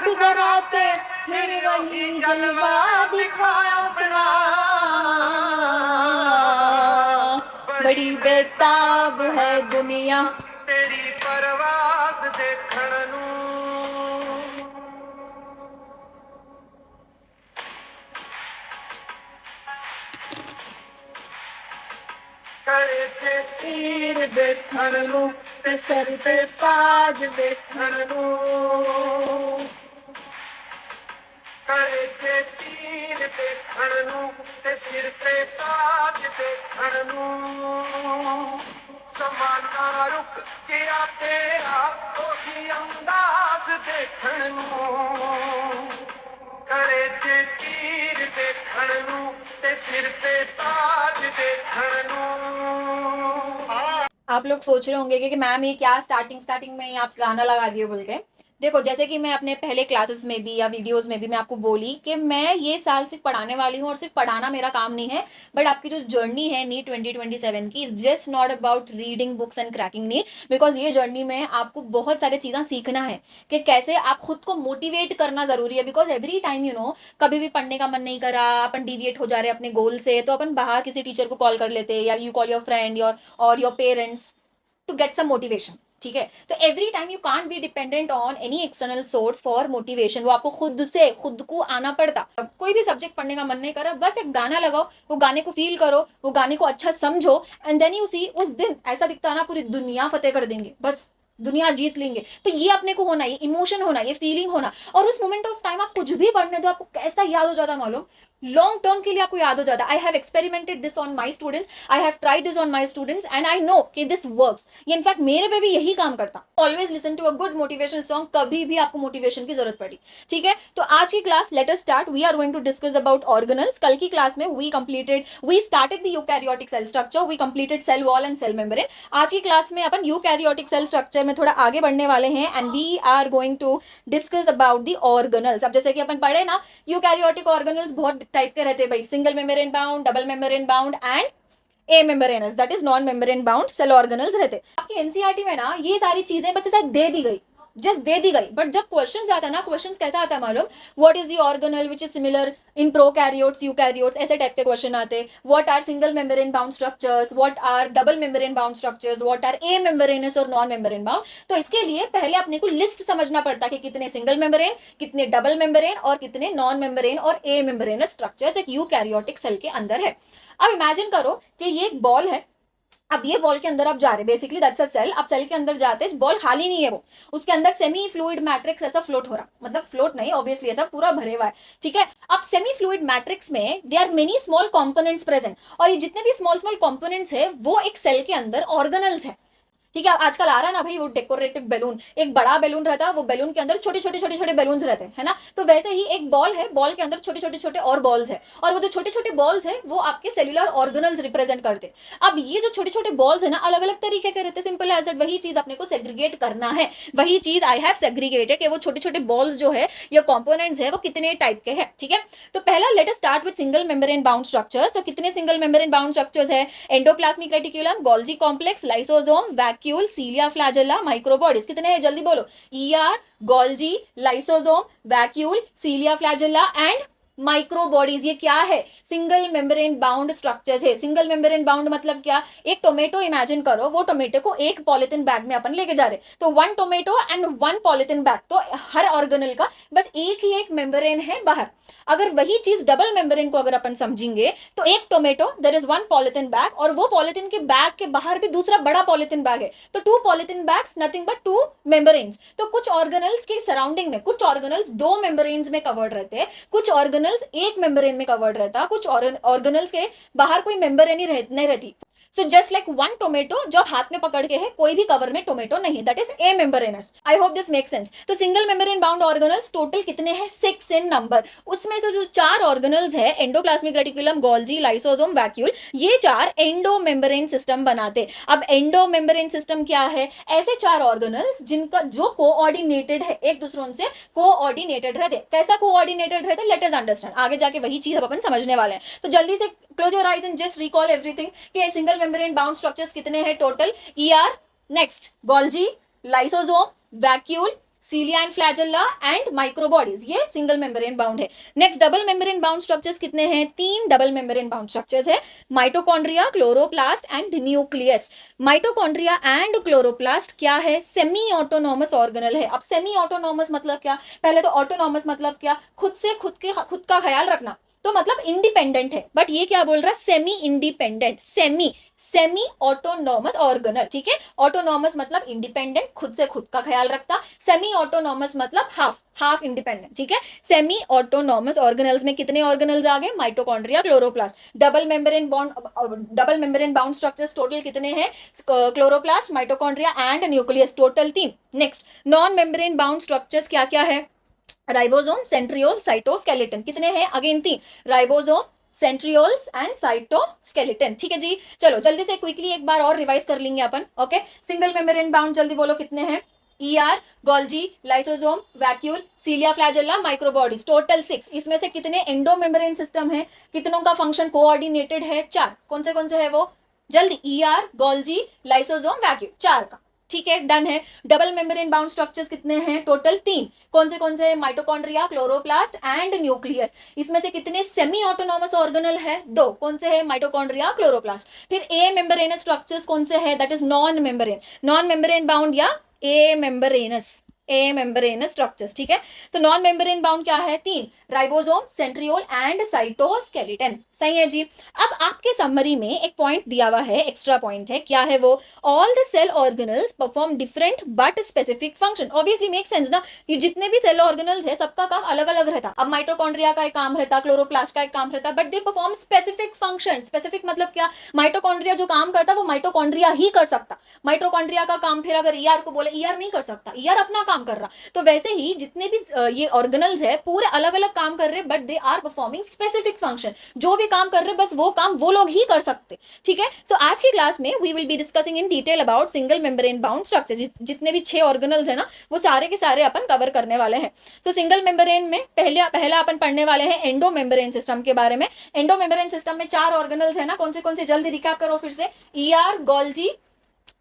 मुस्कुराते फिर वही जलवा दिखा अपना। बड़ी बेताब है दुनिया तेरी परवास देखण नू। करे ते तीर देखण नू ते सर ते ताज देखण नू। करे ते तीर देखण नू ते सिर ते ताज देखण नू। समाना रुक गया तेरा ओही अंदाज देखण नू। करे ते तीर देखण नू ते सिर ते ताज देखण नू। आप लोग सोच रहे होंगे कि मैम ये क्या स्टार्टिंग में आप गाना लगा दिए बोल के। देखो, जैसे कि मैं अपने पहले क्लासेस में भी या वीडियोस में भी मैं आपको बोली कि मैं ये साल सिर्फ पढ़ाने वाली हूँ और सिर्फ पढ़ाना मेरा काम नहीं है। बट आपकी जो जर्नी है नीट 2027 की, just not about reading books and cracking NEET. Because ये जर्नी में आपको बहुत सारी चीज़ें सीखना है कि कैसे आप खुद को मोटिवेट करना जरूरी है। बिकॉज एवरी टाइम कभी भी पढ़ने का मन नहीं करा, अपन डिविएट हो जा रहे अपने गोल से, तो अपन बाहर किसी टीचर को कॉल कर लेते या यू कॉल योर फ्रेंड और your parents to get some motivation. ठीक है, तो every time you can't be dependent on any external source for motivation. वो आपको खुद को आना पड़ता। कोई भी सब्जेक्ट पढ़ने का मन नहीं कर रहा, बस एक गाना लगाओ, वो गाने को फील करो, वो गाने को अच्छा समझो, एंड देन यू सी उस दिन ऐसा दिखता है ना पूरी दुनिया फतेह कर देंगे, बस दुनिया जीत लेंगे। तो ये अपने को होना, ये इमोशन होना, ये फीलिंग होना। और उस मोमेंट ऑफ टाइम आप कुछ भी पढ़ने दो, आपको कैसा याद हो जाता मालूम, लॉन्ग टर्म के लिए आपको याद हो जाता। I have experimented this on my students, I have tried this on my students and I know कि दिस वर्क्स। ये इनफैक्ट मेरे पे भी यही काम करता। Always listen to a good motivational song, कभी भी आपको मोटिवेशन की जरूरत पड़ी। ठीक है, तो आज की class let us start. We are going to discuss about organelles. कल की क्लास में we started the eukaryotic cell structure, we completed cell wall and cell membrane. आज की क्लास में अपन यूकैरियोटिक सेल स्ट्रक्चर में थोड़ा आगे बढ़ने वाले हैं and we are going to discuss about the organelles. अब जैसे कि अपन पढ़े ना, यूकैरियोटिक ऑर्गेनल्स बहुत टाइप के रहते हैं भाई, single membrane bound, double membrane bound and a membranous, that is non membrane bound cell organelles रहते। आपकी एनसीईआरटी में ना ये सारी चीजें बस ऐसा दे दी गई, जस्ट दे दी गई। बट जब क्वेश्चन आता है ना, क्वेश्चन कैसा आता है मालूम, what is the organelle which is similar in prokaryotes eukaryotes, ऐसे टाइप के क्वेश्चन आते हैं। What are single membrane bound structures, what are double membrane bound structures, what are a membranous और नॉन मेम्ब्रेन बाउंड। तो इसके लिए पहले अपने को लिस्ट समझना पड़ता है कि कितने सिंगल मेम्ब्रेन, कितने डबल मेम्ब्रेन और कितने नॉन मेम्ब्रेन और ए मेम्ब्रेनस स्ट्रक्चर्स एक यूकैरियोटिक सेल के अंदर है। अब इमेजिन करो कि ये एक बॉल है। अब ये बॉल के अंदर आप जा रहे, बेसिकली दैट्स अ सेल। आप सेल के अंदर जाते हैं, बॉल खाली नहीं है, वो उसके अंदर सेमी फ्लूइड मैट्रिक्स ऐसा फ्लोट हो रहा, मतलब फ्लोट नहीं ऑब्वियसली, ऐसा पूरा भरे हुआ है। ठीक है, अब सेमी फ्लूइड मैट्रिक्स में they are many small components present, और ये जितने भी स्मॉल स्मॉल कंपोनेंट्स है वो एक सेल के अंदर ऑर्गेनल्स है। ठीक है, आजकल आ रहा है ना भाई वो डेकोरेटिव बैलून, एक बड़ा बैलून रहता है, वो बैलून के अंदर छोटे छोटे छोटे छोटे बैलून रहते हैं, है ना। तो वैसे ही एक बॉल है, बॉल के अंदर छोटे छोटे छोटे और बॉल्स है, और वो जो छोटे छोटे बॉल्स है वो आपके सेल्यूलर ऑर्गेनल्स रिप्रेजेंट करते हैं। अब ये जो छोटे छोटे बॉल्स है ना, अलग अलग तरीके के रहते हैं, सिंपल एज दैट। वही चीज अपने को सेग्रीगेट करना है, वही चीज आई हैव सेग्रीगेटेड कि वो छोटे छोटे बॉल्स जो है या कॉम्पोनेंट्स है वो कितने टाइप के हैं। ठीक है, तो पहला let us start with single membrane bound structures. तो कितने सिंगल मेम्ब्रेन बाउंड स्ट्रक्चर्स है, endoplasmic reticulum, Golgi complex, lysosome, vacuole, cilia flagella, microbodies. कितने हैं जल्दी बोलो, ER, Golgi, lysosome, vacuole, cilia flagella and microbodies. ये क्या है, सिंगल मेम्ब्रेन बाउंड स्ट्रक्चर्स है। सिंगल मेम्ब्रेन बाउंड मतलब क्या, एक टोमेटो इमेजिन करो, वो टोमेटो को एक पॉलिथीन बैग में अपन लेके जा रहे, तो one tomato and one polythene bag, तो हर ऑर्गेनल का बस एक ही एक मेम्ब्रेन है बाहर। अगर वही चीज डबल मेम्ब्रेन को अगर अपन समझेंगे, तो एक tomato there is one polythene bag, और वो पॉलिथीन के बैग के बाहर भी दूसरा बड़ा पॉलिथीन बैग है, तो two polythene bags nothing but two membranes. तो कुछ ऑर्गेनल्स के सराउंडिंग में कुछ ऑर्गेनल्स दो मेम्ब्रेन्स में कवर्ड रहते हैं, कुछ ऑर्गेनल्स एक मेम्ब्रेन में कवर्ड रहता, कुछ ऑर्गेनल्स के बाहर कोई मेम्ब्रेन ही नहीं रहती। So just like one tomato जो हाथ में पकड़ के है, कोई भी कवर में टोमेटो नहीं, that is a membranous. I hope this make sense. तो single membrane bound organelles total कितने हैं, 6 इन नंबर। उसमें से जो 4 ऑर्गेनल्स है, endoplasmic reticulum, Golgi, lysosome, vacuole, ये 4 एंडो मेम्ब्रेन सिस्टम बनाते। अब एंडो मेम्ब्रेन सिस्टम क्या है, ऐसे 4 ऑर्गेनल्स जिनका जो कोऑर्डिनेटेड है, एक दूसरों से कोऑर्डिनेटेड रहते। कैसा कोऑर्डिनेटेड रहते, लेट अस अंडरस्टैंड। आगे जाके वही चीज अपन समझने वाले हैं। तो जल्दी से close your eyes and just recall everything कि सिंगल मेम्ब्रेन बाउंड स्ट्रक्चर्स कितने हैं total. ER, next Golgi, lysosome, vacuole, सीलिया and flagella and microbodies, ये सिंगल मेम्ब्रेन बाउंड है। Next double membrane bound structures कितने हैं? 3 डबल मेम्ब्रेन बाउंड स्ट्रक्चर्स है, mitochondria, chloroplast and nucleus. Mitochondria and chloroplast क्या है? Semi autonomous organelle है। अब semi autonomous मतलब क्या? पहले तो ऑटोनॉमस मतलब क्या? खुद से खुद का ख्याल रखना, तो मतलब इंडिपेंडेंट है, बट ये क्या बोल रहा है? Semi independent, semi autonomous organelle, ठीक है। ऑटोनॉमस मतलब इंडिपेंडेंट, खुद से खुद का ख्याल रखता। सेमी ऑटोनॉमस मतलब हाफ इंडिपेंडेंट, ठीक है। सेमी ऑटोनॉमस ऑर्गेनल्स में कितने ऑर्गेनल्स आ गए? Mitochondria, chloroplast. Double membrane bound structures total कितने हैं? Chloroplast, mitochondria and nucleus, total 3। Next non membrane bound structures क्या क्या है? राइबोसोम, सेंट्रियोल, साइटोस्केलेटन, कितने हैं? Again 3, ribosome, centrioles and cytoskeleton, ठीक है जी। चलो जल्दी से क्विकली एक बार और रिवाइज कर लेंगे अपन, ओके। सिंगल मेम्ब्रेन बाउंड जल्दी बोलो कितने हैं? ER, Golgi, lysosome, vacuole, cilia, flagella, microbodies, total 6। इसमें से कितने एंडो मेम्ब्रेन सिस्टम है? कितनों का फंक्शन कोऑर्डिनेटेड है? 4। कौन से है वो? जल्दी, ER, गोल्जी, लाइसोसोम, वैक्यूल, 4 का, ठीक है, डन है। डबल मेम्ब्रेन बाउंड स्ट्रक्चर्स कितने हैं? टोटल 3। कौन से? Mitochondria, chloroplast and nucleus. इसमें से कितने सेमी ऑटोनॉमस ऑर्गेनल है? 2। कौन से है? Mitochondria, chloroplast. फिर ए मेम्ब्रेनस स्ट्रक्चर्स कौन से है? That is non membrane bound या ए मेम्ब्रेनस स्ट्रक्चर्स, ठीक है। तो नॉन मेम्ब्रेन बाउंड क्या है? 3, राइबोसोम, सेंट्रियोल एंड साइटोस्केलेटन, सही है जी। अब आपके समरी में एक पॉइंट दिया हुआ है, एक्स्ट्रा पॉइंट है, क्या है वो? All the cell organelles perform different but specific function. Obviously make sense ना, ये जितने भी सेल ऑर्गेनल्स है सबका काम अलग अलग रहता। अब माइटोकॉन्ड्रिया का एक काम रहता, क्लोरोप्लास्ट का एक काम रहता, but they perform specific function. Specific मतलब क्या? माइटोकॉन्ड्रिया जो काम करता वो माइटोकॉन्ड्रिया ही कर सकता। माइटोकॉन्ड्रिया का काम फिर अगर ER को बोले, ER नहीं कर सकता, ER अपना काम कर रहा। तो वैसे ही जितने भी ये ऑर्गेनल्स है पूरे अलग अलग काम कर रहे, but they are performing specific function. जो भी काम कर रहे बस वो काम वो लोग ही कर सकते, ठीक है। सो आज की क्लास में we will be discussing in detail about single membrane bound structure. जितने भी 6 ऑर्गेनल्स है ना, वो सारे के सारे अपन कवर करने वाले हैं। तो सिंगल मेम्ब्रेन में पहला अपन पढ़ने वाले हैं एंडो मेम्ब्रेन सिस्टम के बारे में। एंडो मेम्ब्रेन सिस्टम में 4 ऑर्गेनल्स है ना, कौन से जल्दी रिकैप करो फिर से। ER, Golgi,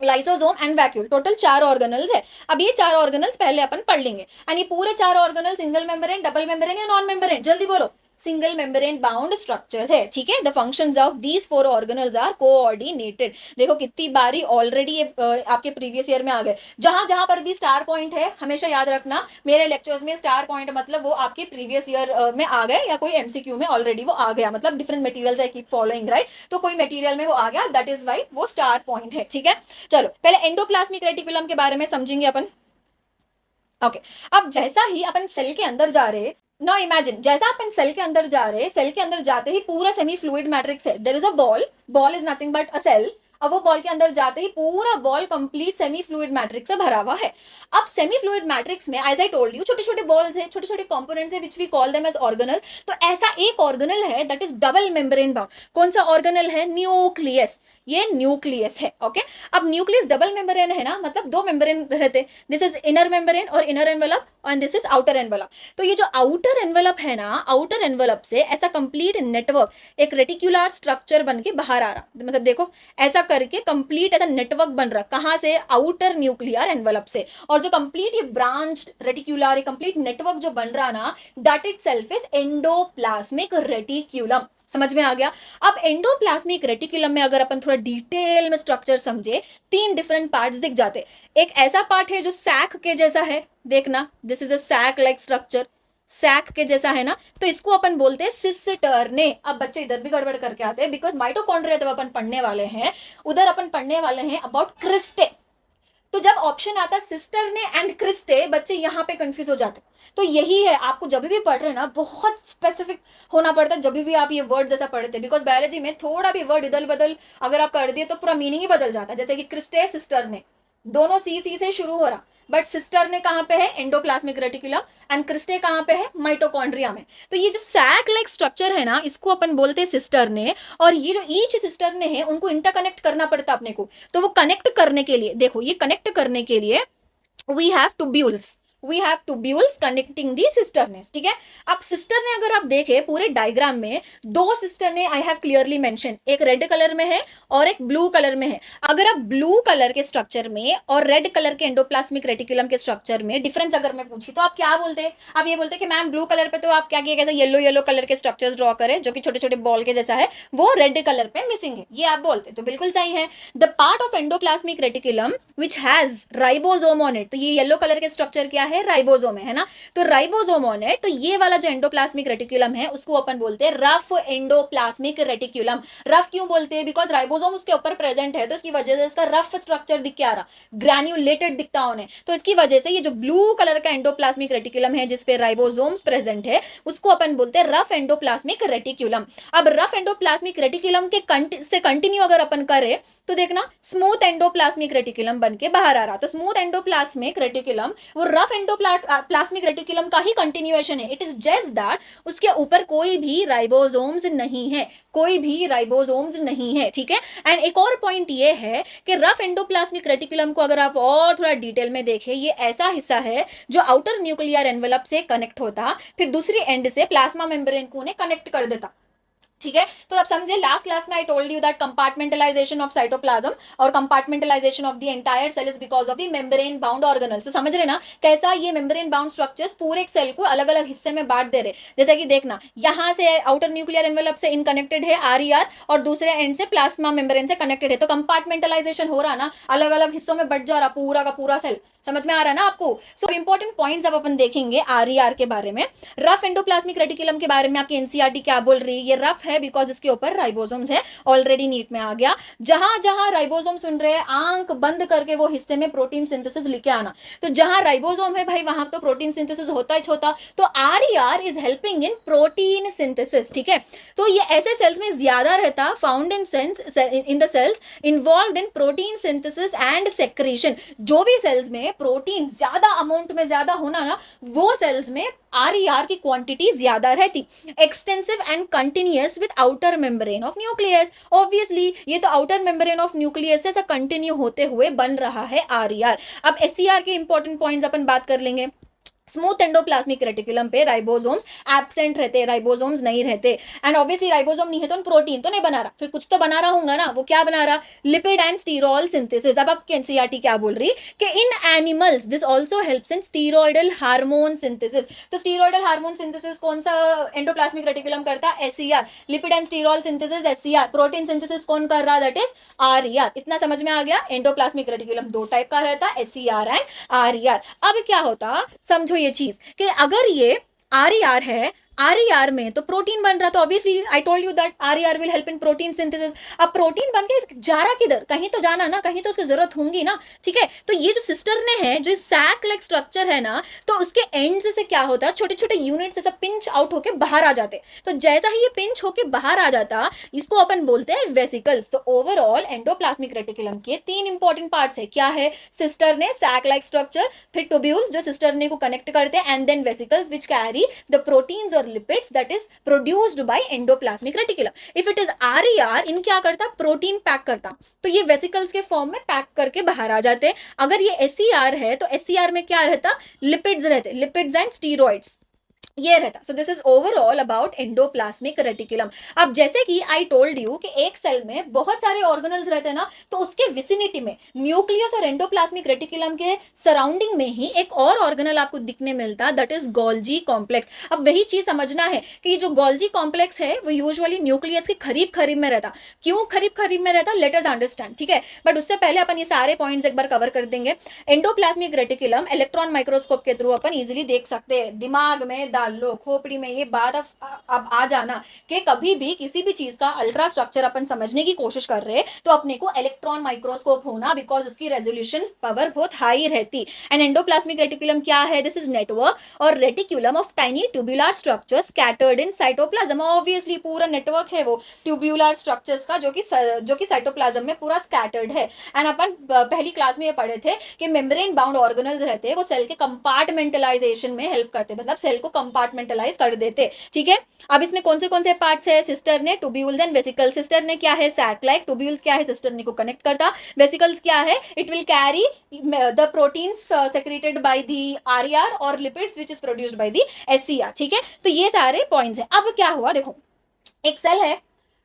lysosome and vacuole, total 4 organelles है। अब ये 4 ऑर्गेनल्स पहले अपन पढ़ लेंगे। एंड ये पूरे 4 organelle single membrane, double membrane या नॉन मेम्ब्रेन? जल्दी बोलो। सिंगल मेम्ब्रेन बाउंड स्ट्रक्चर्स है, ठीक है। The functions of these 4 organelles are coordinated. देखो कितनी बारी ऑलरेडी आपके प्रीवियस ईयर में आ गए। जहां जहां पर भी स्टार पॉइंट है हमेशा याद रखना, मेरे लेक्चर्स में स्टार पॉइंट मतलब वो आपके प्रीवियस ईयर में आ गए, या कोई MCQ में ऑलरेडी वो आ गया, मतलब different materials I keep following, right. तो कोई मटेरियल में वो आ गया, दैट इज वाई वो स्टार पॉइंट है, ठीक है। चलो पहले एंडोप्लाज्मिक रेटिकुलम के बारे में समझेंगे अपन, ओके। अब जैसा ही अपन सेल के अंदर जा रहे, नाउ इमेजिन, जैसा अपन सेल के अंदर जा रहे, सेल के अंदर जाते ही पूरा सेमी फ्लूइड मैट्रिक्स है। There is a ball is nothing but a cell. अब वो बॉल के अंदर जाते ही पूरा ball complete semi fluid matrix से भरा हुआ है। अब सेमी फ्लूइड मैट्रिक्स में एज आई टोल्ड यू छोटे छोटे बॉल्स है, छोटे छोटे कंपोनेंट्स है which we call them as organelles. तो ऐसा एक ऑर्गेनल है that is double membrane bound. कौन सा ऑर्गेनल है? न्यूक्लियस, ये न्यूक्लियस है, ओके। अब न्यूक्लियस डबल मेम्ब्रेन है ना, मतलब 2 मेम्ब्रेन रहते। दिस इज इनर मेम्ब्रेन और inner envelope, and this is outer envelope. तो ये जो आउटर एनवेलप है ना, आउटर एनवेलप से ऐसा कंप्लीट नेटवर्क, एक रेटिकुलर स्ट्रक्चर बन के बाहर आ रहा, मतलब देखो ऐसा करके कंप्लीट ऐसा नेटवर्क बन रहा। कहां से? आउटर न्यूक्लियर एनवेलप से। और जो कंप्लीट ये ब्रांच्ड रेटिकुलर कंप्लीट नेटवर्क जो बन रहा ना, that itself is endoplasmic reticulum. समझ में आ गया? अब एंडोप्लाज्मिक रेटिकुलम में अगर अपन थोड़ा डिटेल में स्ट्रक्चर समझे, 3 डिफरेंट पार्ट्स दिख जाते। एक ऐसा पार्ट है जो सैक के जैसा है, देखना, this is a sac like structure, sac के जैसा है ना, तो इसको अपन बोलते हैं सिस्टर्ने। अब बच्चे इधर भी गड़बड़ करके आते हैं, बिकॉज माइटोकॉन्ड्रिया जब अपन पढ़ने वाले हैं, उधर अपन पढ़ने वाले हैं अबाउट क्रिस्टे। तो जब ऑप्शन आता है सिस्टर्ने एंड क्रिस्टे, बच्चे यहाँ पे कंफ्यूज हो जाते। तो यही है, आपको जब भी पढ़ रहे हैं ना, बहुत स्पेसिफिक होना पड़ता है जब भी आप ये वर्ड जैसा पढ़ते हैं, बिकॉज बायोलॉजी में थोड़ा भी वर्ड इधर बदल अगर आप कर दिए तो पूरा मीनिंग ही बदल जाता है। जैसे कि क्रिस्टे, सिस्टर्ने, दोनों सी से शुरू हो रहा, बट सिस्टर ने कहां पे है? Endoplasmic reticulum. एंड क्रिस्टे कहां पे है? माइटोकॉन्ड्रिया में। तो ये जो सैक लाइक स्ट्रक्चर है ना, इसको अपन बोलते हैं सिस्टर ने। और ये जो ईच सिस्टर ने है, उनको इंटरकनेक्ट करना पड़ता अपने को। तो वो कनेक्ट करने के लिए, देखो ये कनेक्ट करने के लिए we have tubules. We have tubules connecting the cisternae, ठीक है। अब सिस्टर ने अगर आप देखें पूरे डायग्राम में, दो सिस्टर ने आई हैव क्लियरली मेंशन, एक रेड कलर में है और एक ब्लू कलर में है। अगर आप ब्लू कलर के स्ट्रक्चर में और रेड कलर के एंडोप्लाज्मिक रेटिकुलम के स्ट्रक्चर में डिफरेंस अगर मैं पूछी तो आप क्या बोलते? आप ये बोलते कि मैम ब्लू कलर पे तो आप क्या किया, कैसे येलो येलो कलर के स्ट्रक्चर्स ड्रॉ करें जो कि छोटे छोटे बॉल के जैसा है, वो रेड कलर पे मिसिंग है, ये आप बोलते, तो बिल्कुल सही है। The part of endoplasmic reticulum which has ribosome on it, तो ये येलो कलर के स्ट्रक्चर क्या है, राइबोसोम है ना, तो राइबोसोम ऑन इट, तो ये वाला जो एंडोप्लाज्मिक रेटिकुलम है उसको अपन बोलते हैं रफ एंडोप्लाज्मिक रेटिकुलम। रफ क्यों बोलते हैं? बिकॉज राइबोसोम उसके ऊपर प्रेजेंट है, तो इसकी वजह से इसका रफ स्ट्रक्चर दिख के आ रहा, ग्रैन्युलेटेड दिखता उन्हें, तो इसकी वजह से ये जो ब्लू कलर का एंडोप्लाज्मिक रेटिकुलम है जिसपे राइबोसोम्स प्रेजेंट है उसको अपन बोलते हैं रफ एंडोप्लाज्मिक रेटिकुलम। अब रफ एंडोप्लाज्मिक रेटिकुलम के से कंटिन्यू अगर अपन करें तो देखना स्मूथ एंडोप्लाज्मिक रेटिकुलम बन के बाहर आ रहा, तो स्मूथ एंडोप्लाज्मिक रेटिकुलम वो रफ एंडोप्लाज्मिक रेटिकुलम का ही कंटिन्यूएशन है। इट इज जस्ट दैट उसके ऊपर कोई भी राइबोसोम्स नहीं है, कोई भी राइबोसोम्स नहीं है, ठीक है। एंड एक और पॉइंट ये है कि रफ एंडोप्लाज्मिक रेटिकुलम को अगर आप और थोड़ा डिटेल में देखें, ये ऐसा हिस्सा है जो आउटर न्यूक्लियर एनवेलप से कनेक्ट होता, फिर दूसरी एंड से प्लाज्मा मेम्ब्रेन को उन्हें कनेक्ट कर देता, ठीक है। तो आप समझे, लास्ट क्लास में I told you that compartmentalisation of cytoplasm और compartmentalisation of the entire cell is because of the membrane bound organelles. तो समझ रहे ना कैसा ये मेम्ब्रेन बाउंड स्ट्रक्चर्स पूरे एक सेल को अलग अलग हिस्से में बांट दे रहे, जैसे कि देखना यहां से आउटर न्यूक्लियर एनवेलप से इन कनेक्टेड है आरईआर और दूसरे एंड से प्लाज्मा मेम्ब्रेन से कनेक्टेड है, तो कंपार्टमेंटलाइजेशन हो रहा ना, अलग अलग हिस्सों में बट जा रहा पूरा का पूरा सेल, समझ में आ रहा है ना आपको। सो इंपॉर्टेंट पॉइंट्स अब अपन देखेंगे आरईआर के बारे में। रफ एंडोप्लाज्मिक रेटिकुलम के बारे में आपकी एनसीईआरटी क्या बोल रही है, ये रफ है बिकॉज इसके ऊपर राइबोसोम्स है, ऑलरेडी नीट में आ गया। जहां जहां राइबोसोम सुन रहे हैं आंख बंद करके वो हिस्से में प्रोटीन सिंथेसिस लिखे आना, तो जहां राइबोसोम है भाई वहां तो प्रोटीन सिंथेसिस होता ही होता, तो RER is helping in protein synthesis, ठीक है। तो ये ऐसे सेल्स में ज्यादा रहता, found in the cells involved in protein synthesis and secretion. जो भी सेल्स में प्रोटीन ज्यादा अमाउंट में ज्यादा होना ना, वो सेल्स में आरईआर की क्वांटिटी ज्यादा रहती। Extensive and continuous with outer membrane of nucleus, obviously ये तो आउटर मेम्ब्रेन ऑफ न्यूक्लियस से कंटिन्यू होते हुए बन रहा है आरईआर। अब एससीआर के इंपॉर्टेंट पॉइंट्स अपन बात कर लेंगे। स्मूथ एंडोप्लाज्मिक रेटिकुलम पे राइबोसोम्स एब्सेंट रहते, राइबोसोम्स नहीं रहते, एंड ऑब्वियसली राइबोसोम नहीं है तो प्रोटीन तो नहीं बना रहा, फिर कुछ तो बना रहा होगा ना, वो क्या बना रहा, लिपिड एंड स्टीरॉल सिंथेसिस। अब आपकी एनसीईआरटी क्या बोल रही कि in animals this also helps in steroidal hormone synthesis. तो स्टीरॉयडल हार्मोन सिंथेसिस कौन सा एंडोप्लाज्मिक रेटिकुलम करता है, SER. Lipid and sterol synthesis SER. Protein synthesis कौन कर रहा, दैट इज आरईआर। इतना समझ में आ गया। एंडोप्लाज्मिक रेटिकुलम दो टाइप का रहता है, एससीआर एंड आरईआर। अब क्या होता, समझो ये चीज कि अगर ये आरईआर है, आरईआर में तो प्रोटीन बन रहा, तो obviously I told you that RER will help in protein synthesis. अब प्रोटीन बन के जा रहा किधर, कहीं तो जाना ना, कहीं तो उसकी जरूरत होगी ना, ठीक है। तो ये जो सिस्टर ने है, जो सैक लाइक स्ट्रक्चर है ना, तो उसके एंड से क्या होता है, छोटे छोटे यूनिट से सब पिंच आउट होके बाहर आ जाते, तो जैसा ही ये पिंच होके बाहर आ जाता, इसको अपन बोलते हैं वेसिकल्स। तो ओवरऑल एंडोप्लाज्मिक रेटिकुलम के तीन इंपॉर्टेंट पार्ट्स है, क्या है, cisternae sac like structure, फिर ट्यूब्यूल्स जो सिस्टर ने को कनेक्ट करते हैं, and then vesicles which carry the proteins lipids that is produced by endoplasmic reticulum. If it is RER, इन क्या करता, प्रोटीन पैक करता, तो ये वेसिकल्स के फॉर्म में पैक करके बाहर आ जाते। अगर ये SER है तो SER में क्या रहता, लिपिड्स रहते, लिपिड्स एंड स्टीरॉइड्स ये रहता। सो this is overall about endoplasmic reticulum. अब जैसे कि आई टोल्ड यू कि एक सेल में बहुत सारे ऑर्गेनल्स रहते हैं ना, तो उसके विसिनिटी में न्यूक्लियस और एंडोप्लाज्मिक रेटिकुलम के सराउंडिंग में ही एक और ऑर्गेनल आपको दिखने मिलता, दैट इज गोल्जी कॉम्प्लेक्स। अब वही चीज समझना है कि जो गोल्जी कॉम्प्लेक्स है वो यूजुअली न्यूक्लियस के करीब करीब में रहता। क्यों करीब करीब में रहता, लेट अस अंडरस्टैंड, ठीक है। बट उससे पहले अपन ये सारे पॉइंट्स एक बार कवर कर देंगे। एंडोप्लाज्मिक रेटिकुलम इलेक्ट्रॉन माइक्रोस्कोप के थ्रू अपन इजिली देख सकते हैं, दिमाग में लो, खोपड़ी में ये बात अब आ जाना कि कभी भी किसी भी चीज का अल्ट्रा स्ट्रक्चर अपन समझने की कोशिश कर रहे हैं तो अपने को इलेक्ट्रॉन माइक्रोस्कोप होना, बिकॉज उसकी रेजोल्यूशन पावर बहुत हाई रहती। एंड एंडोप्लाज्मिक रेटिकुलम क्या है, दिस इज नेटवर्क और reticulum of tiny tubular structures scattered in cytoplasm. Obviously पूरा नेटवर्क है वो ट्यूब्यूलर स्ट्रक्चर्स का, जो कि साइटोप्लाज्म में पूरा स्कैटर्ड है। एंड अपन पहली क्लास में ये पढ़े थे कि मेम्ब्रेन बाउंड ऑर्गेनल्स रहते हैं, वो सेल के कंपार्टमेंटलाइजेशन में हेल्प करते हैं, मतलब सेल को कंपार्टमेंटलाइज कर देते, ठीक है। अब इसमें कौन से पार्ट्स है, सिस्टर ने ट्यूब्यूल्स एंड वेसिकल। सिस्टर ने क्या है, सैक लाइक। ट्यूब्यूल्स क्या है, सिस्टर ने को कनेक्ट करता। वेसिकल्स क्या है, it will carry the proteins secreted by the RER और lipids which is produced by the SER, ठीक है। तो ये सारे पॉइंट्स हैं। अब क्या हुआ, देखो एक सेल है,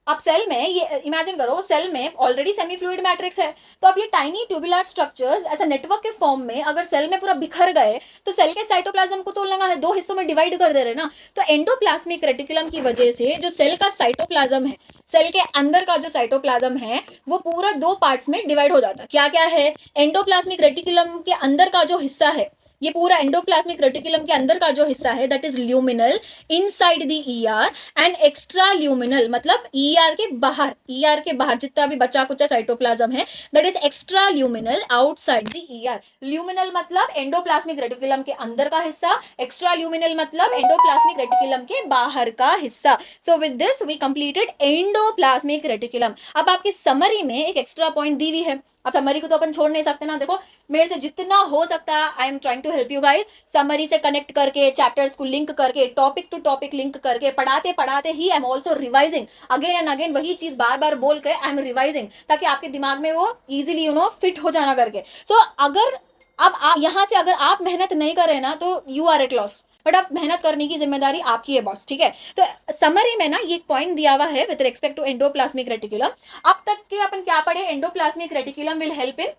अब सेल में ये इमेजिन करो, सेल में ऑलरेडी सेमी फ्लूइड मैट्रिक्स है, तो अब ये टाइनी ट्यूबुलर स्ट्रक्चर्स ऐसा नेटवर्क के फॉर्म में अगर सेल में पूरा बिखर गए तो सेल के साइटोप्लाज्म को तो लगा है, दो हिस्सों में डिवाइड कर दे रहे ना। तो एंडोप्लाज्मिक रेटिकुलम की वजह से जो सेल का साइटोप्लाज्म है, सेल के अंदर का जो साइटोप्लाज्म है वो पूरा दो पार्ट्स में डिवाइड हो जाता है। क्या क्या है, एंडोप्लाज्मिक रेटिकुलम के अंदर का जो हिस्सा है, ये पूरा एंडोप्लाज्मिक रेटिकुलम के अंदर का जो हिस्सा है that is luminal inside the ER, and extra luminal मतलब ईआर के बाहर, ईआर के बाहर जितना भी बचा कुचा साइटोप्लाज्म है that is extra luminal outside the ER. Luminal मतलब एंडोप्लाज्मिक रेटिकुलम के अंदर का हिस्सा, एक्स्ट्रा ल्यूमिनल मतलब एंडोप्लाज्मिक रेटिकुलम के बाहर का हिस्सा। So with this we completed endoplasmic reticulum. अब आपकी समरी में एक एक्स्ट्रा पॉइंट दी हुई है, अब समरी को तो अपन छोड़ नहीं सकते ना। देखो मेरे से जितना हो सकता है I am trying to help you guys, summary से कनेक्ट करके, चैप्टर्स को लिंक करके, टॉपिक टू टॉपिक लिंक करके, पढ़ाते पढ़ाते ही I am also revising again and again, वही चीज बार बार बोल के आई एम रिवाइजिंग, ताकि आपके दिमाग में वो इजीली फिट हो जाना करके। सो अगर अब यहाँ से अगर आप मेहनत नहीं करें ना तो you are at loss, but अब मेहनत करने की जिम्मेदारी आपकी है बॉस, ठीक है। तो समरी में ना ये पॉइंट दिया हुआ है with respect to endoplasmic reticulum. अब तक के अपन क्या पढ़े, endoplasmic reticulum will help in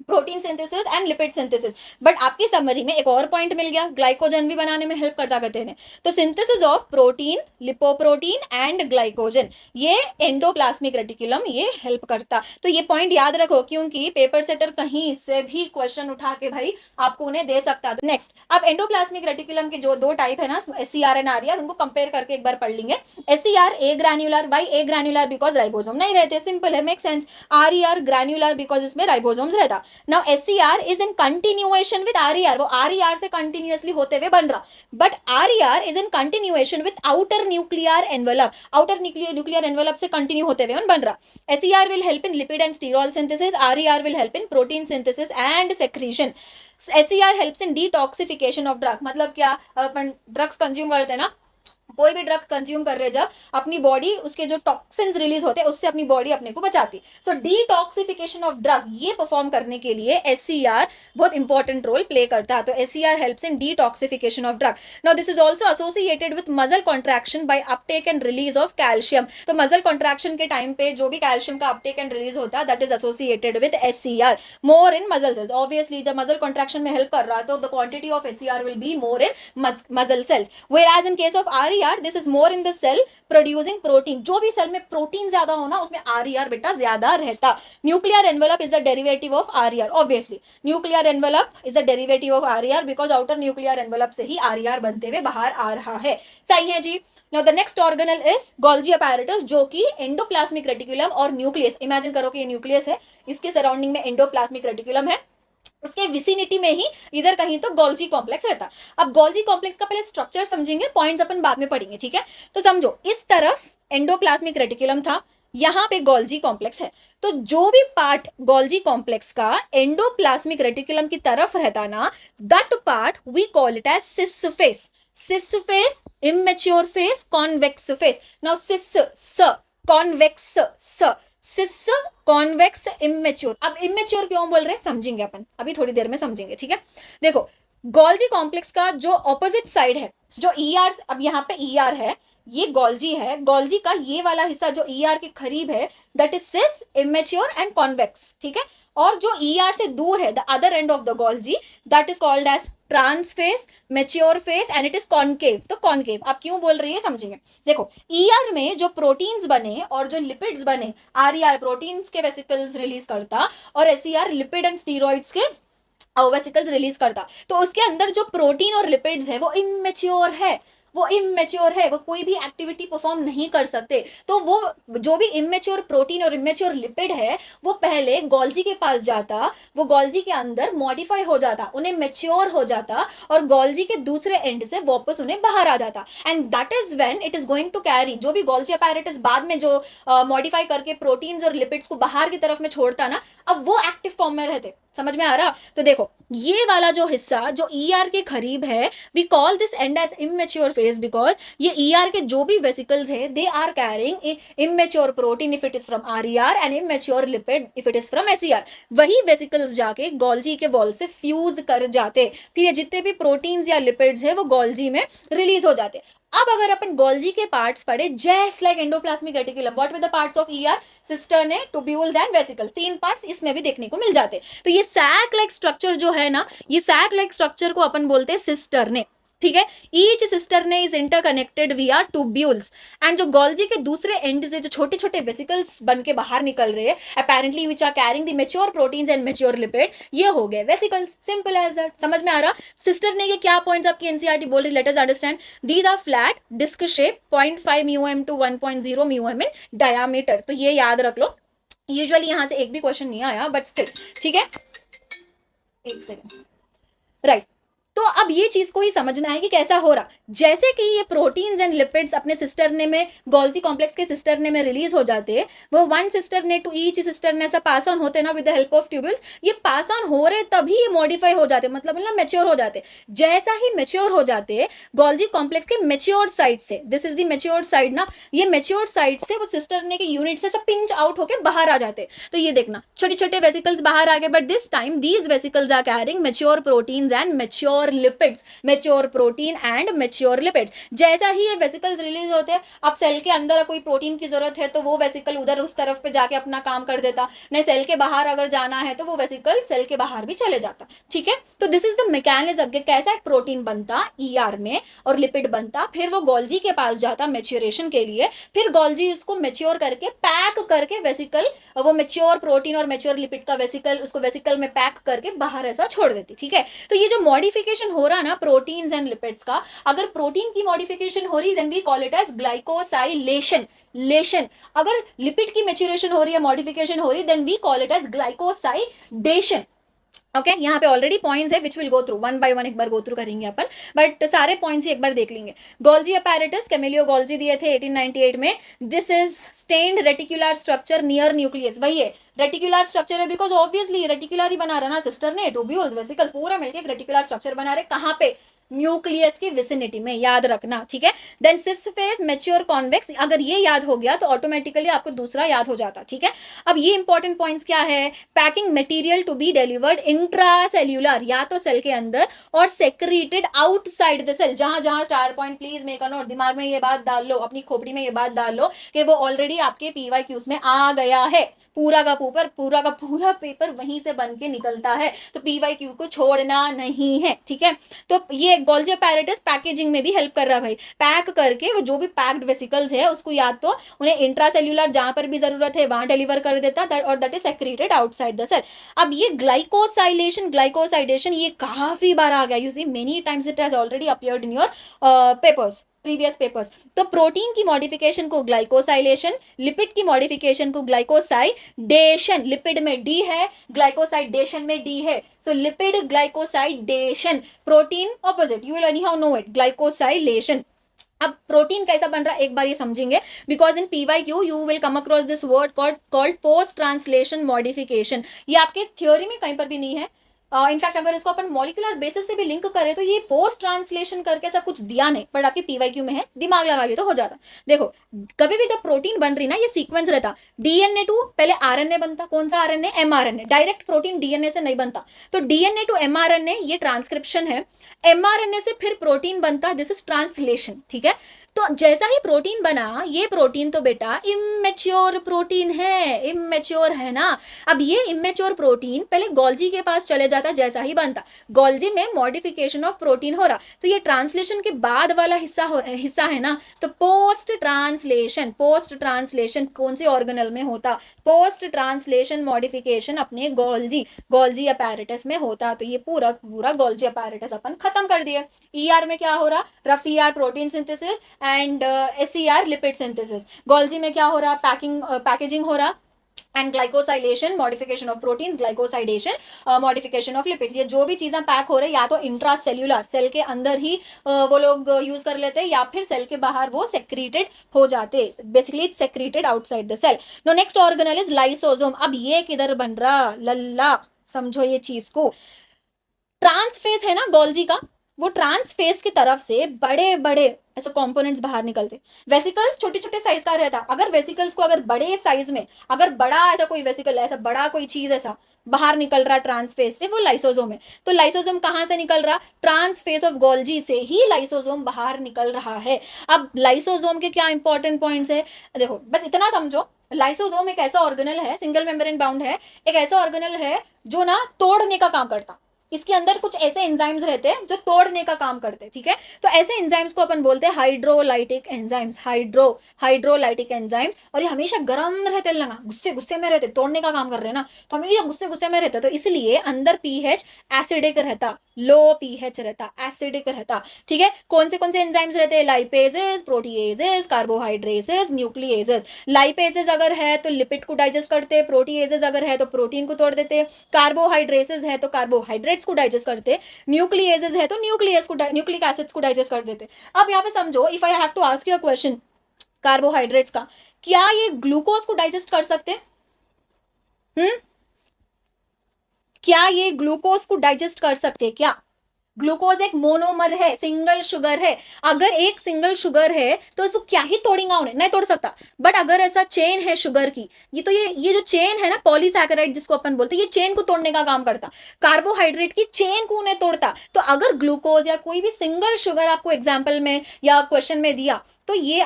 protein synthesis and lipid synthesis, but आपकी समरी में एक और पॉइंट मिल गया, ग्लाइकोजन भी बनाने में हेल्प करता कहते हैं। तो synthesis of protein, lipoprotein and glycogen, ये एंडोप्लाज्मिक रेटिकुलम ये हेल्प करता। तो ये पॉइंट याद रखो, क्योंकि पेपर सेटर कहीं से भी क्वेश्चन उठा के भाई आपको उन्हें दे सकता है। तो नेक्स्ट, अब एंडोप्लाज्मिक रेटिकुलम के जो दो टाइप है ना, एससीआर एंड आरईआर, उनको कंपेयर करके एक बार पढ़ लेंगे। SCR A granular, by A granular because ribosome नहीं रहते, सिंपल है, make sense. RER granular because इसमें राइबोसोम्स रहता। Now SCR is in continuation with RER, वो RER से कंटिन्यूअसली होते हुए बन रहा, but RER is in continuation with outer nuclear envelope, outer nuclear envelope से कंटिन्यू होते हुए बन रहा। SCR will help in lipid and sterol synthesis, RER will help in protein synthesis and secretion. SCR helps in detoxification of drug, मतलब क्या, अपन drugs consume करते हैं ना, कोई भी ड्रग कंज्यूम कर रहे जब अपनी बॉडी उसके जो टॉक्सिन्स रिलीज होते हैं उससे अपनी बॉडी अपने को बचाती। सो डिटॉक्सिफिकेशन ऑफ ड्रग ये परफॉर्म करने के लिए SCR बहुत इंपॉर्टेंट रोल प्ले करता है। तो SCR helps in detoxification of drug. Now this is also associated with muscle contraction by uptake and release of calcium. तो मसल कॉन्ट्रैक्शन के टाइम पे जो भी कैल्शियम का अपटेक एंड रिलीज होता है that is associated with SCR more in muscle cells. Obviously जब muscle contraction में हेल्प कर रहा है तो the quantity of SCR will be more in muscle cells, whereas in case of RER this is more in the cell producing protein। जो भी cell में protein ज्यादा होना उसमें RER बेटा ज्यादा रहता। Nuclear envelope is the derivative of RER, obviously nuclear envelope is the derivative of RER because outer nuclear envelope से ही RER बनते हुए बाहर आ रहा है। सही है जी। Now the next organelle is Golgi apparatus, जो कि एंडोप्लाज्मिक रेटिकुलम और न्यूक्लियस, इमेजिन करो कि ये न्यूक्लियस है, इसके सराउंडिंग में एंडोप्लाज्मिक रेटिकुलम है, उसके विसिनिटी में ही इधर कहीं तो गोल्जी कॉम्प्लेक्स रहता। अब गोल्जी कॉम्प्लेक्स का पहले स्ट्रक्चर समझेंगे, पॉइंट्स अपन बाद में पढ़ेंगे, ठीक है। तो समझो, इस तरफ एंडोप्लाज्मिक रेटिकुलम था, यहाँ पे गोल्जी कॉम्प्लेक्स है, तो जो भी पार्ट गोल्जी कॉम्प्लेक्स का एंडोप्लाज्मिक रेटिकुलम की तरफ रहता ना, that part we call it as cis face. Cis face, immature face, convex face. Now cis स, कॉन्वेक्स स, सिस, कॉन्वेक्स, इमेच्योर। अब इमेच्योर क्यों बोल रहे हैं समझेंगे अपन, अभी थोड़ी देर में समझेंगे, ठीक है। देखो गोल्जी कॉम्प्लेक्स का जो ऑपोजिट साइड है, जो ER, अब यहाँ पे ER है, ये गोल्जी है, गोल्जी का ये वाला हिस्सा जो ER के करीब है that is cis, immature and convex, ठीक है। और जो ER से दूर है, the other end of the Golgi, that is called as trans face, mature face and it is concave. तो कॉन्केव आप क्यों बोल रही है समझेंगे। देखो ER में जो प्रोटीन्स बने और जो लिपिड्स बने, RER प्रोटीन्स के वेसिकल्स रिलीज करता और SCR लिपिड एंड स्टीरॉइड्स के वेसिकल्स रिलीज करता। तो उसके अंदर जो प्रोटीन और लिपिड्स है वो इमेच्योर है, वो इमेच्योर है, वो कोई भी एक्टिविटी परफॉर्म नहीं कर सकते। तो वो जो भी इमेच्योर प्रोटीन और इमेच्योर लिपिड है वो पहले गोल्जी के पास जाता, वो गोल्जी के अंदर मॉडिफाई हो जाता, उन्हें मेच्योर हो जाता और गोल्जी के दूसरे एंड से वापस उन्हें बाहर आ जाता। And that is when it is going to carry, जो भी गोल्जी अपैरेटस बाद में जो मॉडिफाई करके प्रोटीन्स और लिपिड्स को बाहर की तरफ में छोड़ता ना, अब वो एक्टिव फॉर्म में रहते। समझ में आ रहा? तो देखो ये वाला जो हिस्सा जो ER के करीब है, we call this end as immature phase, because ये ER के जो भी वेसिकल्स है they are carrying immature protein if it is from RER and immature lipid if it is from SER। वही वेसिकल्स जाके गोल्जी के वॉल से fuse कर जाते, फिर ये जितने भी प्रोटीन्स या लिपिड्स है वो गोल्जी में रिलीज हो जाते। अब अगर अपन गोल्जी के पार्ट्स पढ़े, just like endoplasmic reticulum, what with the parts of ER, cisternae, tubules and vesicles, 3 parts इसमें भी देखने को मिल जाते। तो ये सैक लाइक स्ट्रक्चर जो है ना, ये सैक लाइक स्ट्रक्चर को अपन बोलते हैं सिस्टर्ने, ठीक है। ईच सिस्टर्ने इज इंटरकनेक्टेड विया ट्यूब्यूल्स, एंड जो गोल्जी के दूसरे एंड से जो छोटे छोटे वेसिकल्स बन के बाहर निकल रहे हैं apparently which are carrying the mature proteins and mature lipid, ये हो गए वेसिकल्स, सिंपल एज दैट। समझ में आ रहा? सिस्टर्ने के क्या पॉइंट्स आपकी एनसीईआरटी बोल रही, let us understand. These are flat disc shape 0.5 mu m to 1.0 mu m in diameter, तो ये याद रख लो। यूजुअली यहां से एक भी क्वेश्चन नहीं आया बट स्टिल, ठीक है। एक सेकेंड, राइट। तो अब ये चीज को ही समझना है कि कैसा हो रहा। जैसे कि ये प्रोटीन्स एंड लिपिड्स अपने सिस्टरने में, गोल्जी कॉम्प्लेक्स के सिस्टरने में रिलीज हो जाते हैं, वो वन सिस्टरने टू ईच सिस्टरने ऐसा पास ऑन होते ना with the help of tubules, ये पास ऑन हो रहे तभी ये मॉडिफाई हो जाते, मतलब ना मेच्योर हो जाते। जैसा ही मेच्योर हो जाते गोल्जी कॉम्प्लेक्स के मेच्योर्ड साइड से, this is the matured side ना, ये मेच्योर्ड साइड से वो सिस्टरने के यूनिट से सब पिंच आउट होके बाहर आ जाते। तो ये देखना छोटे छोटे वेसिकल्स बाहर आ गए, but this time these vesicles are carrying mature proteins and mature lipids, mature protein and mature lipids. जैसा ही ये वेसिकल्स रिलीज होते हैं, अब सेल के अंदर कोई प्रोटीन की जरूरत है तो वो वेसिकल उधर उस तरफ पे जाके अपना काम कर देता, नहीं सेल के बाहर अगर जाना है तो वो वेसिकल सेल के बाहर भी चले जाता, ठीक है। तो दिस इज द मैकेनिज्म कि कैसा एक प्रोटीन बनता ER में और लिपिड बनता, फिर वो गोल्जी के पास जाता मेच्योरेशन के लिए, फिर गोल्जी उसको मेच्योर करके पैक करके वेसिकल, वो मेच्योर प्रोटीन और मेच्योर लिपिड का वेसिकल, उसको वेसिकल में पैक करके बाहर ऐसा छोड़ देती, ठीक है। तो ये जो मॉडिफिकेशन हो रहा ना प्रोटीन्स एंड लिपिड्स का, अगर प्रोटीन की मॉडिफिकेशन हो रही then we call it as glycosylation, lation. अगर लिपिड की मेच्योरेशन हो रही है, मॉडिफिकेशन हो रही है, then we call it as glycosidation. Okay यहाँ पे ऑलरेडी पॉइंट्स है which will go through one by one, एक बार गो थ्रू करेंगे अपन, बट सारे पॉइंट्स ही एक बार देख लेंगे। गोल्जी अपैरेटस, कैमिलियो गोल्जी दिए थे 1898 में। This is stained reticular structure near nucleus, वही है रेटिकुलर स्ट्रक्चर है, बिकॉज ऑब्वियसली रेटिकुलर ही बना रहा ना सिस्टरने, ट्यूब्यूल्स, वेसिकल्स पूरा मिलकर एक रेटिकुलर स्ट्रक्चर बना रहे, कहाँ पे, न्यूक्लियस की विसिनिटी में, याद रखना, ठीक है। देन सिस फेज मैच्योर कॉन्वेक्स, अगर ये याद हो गया तो ऑटोमेटिकली आपको दूसरा याद हो जाता, ठीक है। अब ये इंपॉर्टेंट पॉइंट्स क्या है, packing material to be delivered intracellular, या तो सेल के अंदर, और सेक्रेटेड आउटसाइड द सेल। जहां जहां star point please make a note, दिमाग में ये बात डाल लो, अपनी खोपड़ी में ये बात डाल लो कि वो ऑलरेडी आपके PYQs में आ गया है, पूरा का पूरा पेपर वहीं से बन के निकलता है, तो PYQ को छोड़ना नहीं है, ठीक है। तो ये गोल्जी अपैरेटस पैकेजिंग में भी हेल्प कर रहा है भाई, पैक करके वो जो भी पैक्ड वेसिकल्स है उसको या तो उन्हें इंट्रासेल्यूलर जहां पर भी जरूरत है वहां डिलीवर कर देता, और that is secreted outside the cell. अब ये ग्लाइकोसाइलेशन, ग्लाइकोसाइडेशन, ये काफी बार आ गया, you see many times it has already appeared in your papers, previous papers. तो प्रोटीन की मॉडिफिकेशन को ग्लाइकोसाइलेशन, लिपिड की मॉडिफिकेशन को ग्लाइकोसाइडेशन, लिपिड में D है, ग्लाइकोसाइडेशन में D है, so lipid glycosidation, protein opposite, you will anyhow know it, glycosylation. अब प्रोटीन कैसा बन रहा है एक बार ये समझेंगे, because in PYQ you will come across this word called post translation modification. ये आपके थ्योरी में कहीं पर भी नहीं है, इनफैक्ट अगर इसको अपन मॉलिकुलर बेसिस से भी लिंक करें तो ये पोस्ट ट्रांसलेशन करके ऐसा कुछ दिया नहीं, बट आपके PYQ में है, दिमाग लगा लिया तो हो जाता। देखो कभी भी जब प्रोटीन बन रही ना, ये सीक्वेंस रहता, DNA टू पहले RNA बनता, कौन सा RNA, mRNA, direct protein DNA से नहीं बनता, तो DNA टू mRNA ये ट्रांसक्रिप्शन है, mRNA से फिर प्रोटीन बनता, दिस इज ट्रांसलेशन, ठीक है। तो जैसा ही प्रोटीन बना, ये प्रोटीन तो बेटा इमेच्योर प्रोटीन है, इमेच्योर है ना। अब ये इमेच्योर प्रोटीन पहले गोल्जी के पास चले जाता, जैसा ही बनता, गोल्जी में मॉडिफिकेशन ऑफ प्रोटीन हो रहा, तो ये ट्रांसलेशन के बाद वाला हिस्सा है ना, तो पोस्ट ट्रांसलेशन, पोस्ट ट्रांसलेशन कौन से ऑर्गेनल में होता, पोस्ट ट्रांसलेशन मॉडिफिकेशन अपने गोल्जी अपैरेटस में होता। तो ये पूरा गोल्जी अपैरेटस अपन खत्म कर दिए। ER में क्या हो रहा, rough ER protein synthesis and SER lipid synthesis. Golgi में क्या हो रहा, पैकेजिंग हो रहा, and glycosylation, modification of proteins, glycosidation, modification of lipids. ये जो भी चीजें पैक हो रहे या तो इंट्रासेल्यूलर, सेल के अंदर ही वो लोग यूज कर लेते हैं, या फिर सेल के बाहर वो सेक्रेटेड हो जाते, basically it's secreted outside the cell. No next organelle is lysosome. अब ये किधर बन रहा, लल्ला, समझो ये चीज को। ट्रांसफेस है ना गोल्जी का, वो ट्रांसफेस की तरफ से बड़े बड़े ऐसे कंपोनेंट्स बाहर निकलते। वेसिकल्स छोटे छोटे साइज का रहता। अगर वेसिकल्स को अगर बड़े साइज में, अगर बड़ा ऐसा कोई वेसिकल, ऐसा बड़ा कोई चीज ऐसा बाहर निकल रहा ट्रांसफेस से, वो लाइसोसोम है। तो लाइसोसोम कहां से निकल रहा? ट्रांसफेस ऑफ गोल्जी से ही लाइसोसोम बाहर निकल रहा है। अब लाइसोसोम के क्या इंपॉर्टेंट पॉइंट्स है, देखो बस इतना समझो। लाइसोसोम एक ऐसा ऑर्गेनल है, सिंगल मेम्ब्रेन बाउंड है, एक ऐसा ऑर्गेनल है जो ना तोड़ने का काम करता। इसके अंदर कुछ ऐसे एंजाइम्स रहते हैं जो तोड़ने का काम करते हैं, ठीक है। तो ऐसे एंजाइम्स को अपन बोलते हैं हाइड्रोलाइटिक एंजाइम्स, हाइड्रोलाइटिक एंजाइम्स। और ये हमेशा गर्म रहते हैं, लगा गुस्से गुस्से में रहते, तोड़ने का काम कर रहे हैं ना, तो हमेशा गुस्से गुस्से में रहते। तो इसलिए अंदर पीएच एसिडिक रहता, लो पीएच रहता, एसिडिक रहता, ठीक है। कौन से एंजाइम्स रहते हैं? Lipases, proteases, carbohydrases, nucleases. Lipases अगर है तो लिपिड को डाइजेस्ट करते, प्रोटीएजेस अगर है तो प्रोटीन को तोड़ देते, कार्बोहाइड्रेसेस है तो कार्बोहाइड्रेट्स को डाइजेस्ट करते, न्यूक्लिएजेस है तो न्यूक्लिक एसिड्स को डाइजेस्ट कर देते। अब यहाँ पे समझो, if I have to ask you a question carbohydrates का, क्या ये ग्लूकोज को डाइजेस्ट कर सकते? क्या ये ग्लूकोज को डाइजेस्ट कर सकते? क्या ग्लूकोज एक मोनोमर है, सिंगल शुगर है। अगर एक सिंगल शुगर है तो इसको क्या ही तोड़ेगा, उन्हें नहीं तोड़ सकता। बट अगर ऐसा चेन है शुगर की, ये जो चेन है ना पॉलीसैकेराइड जिसको अपन बोलते हैं, ये चेन को तोड़ने का काम करता। कार्बोहाइड्रेट की चेन को उन्हें तोड़ता। तो अगर ग्लूकोज या कोई भी सिंगल शुगर आपको एग्जाम्पल में या क्वेश्चन में दिया, तो ये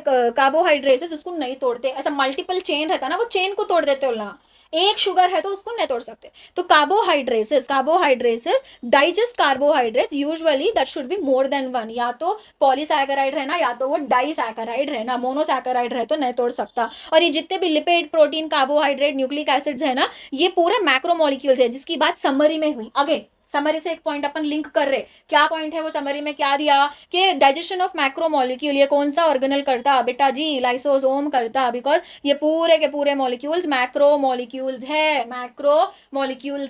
कार्बोहाइड्रेट्स उसको नहीं तोड़ते। ऐसा मल्टीपल चेन रहता ना, वो चेन को तोड़ देते हो। एक शुगर है तो उसको नहीं तोड़ सकते। तो carbohydrates digest carbohydrates usually that should be more than one, या तो पॉलीसैकेराइड रहना या तो वो डाइसैकेराइड रहना, मोनोसैकेराइड रहे तो नहीं तोड़ सकता। और ये जितने भी lipid, protein, carbohydrate, nucleic acids है ना, ये पूरे मैक्रोमोलिक्यूल्स है, जिसकी बात समरी में हुई। अगेन समरी से एक पॉइंट अपन लिंक कर रहे, क्या पॉइंट है वो समरी में क्या दिया कि डाइजेशन ऑफ मैक्रोमोलिक्यूल ये कौन सा ऑर्गेनल करता? बेटा जी लाइसोसोम करता, बिकॉज ये पूरे के पूरे मॉलिक्यूल्स मैक्रोमोलिक्यूल्स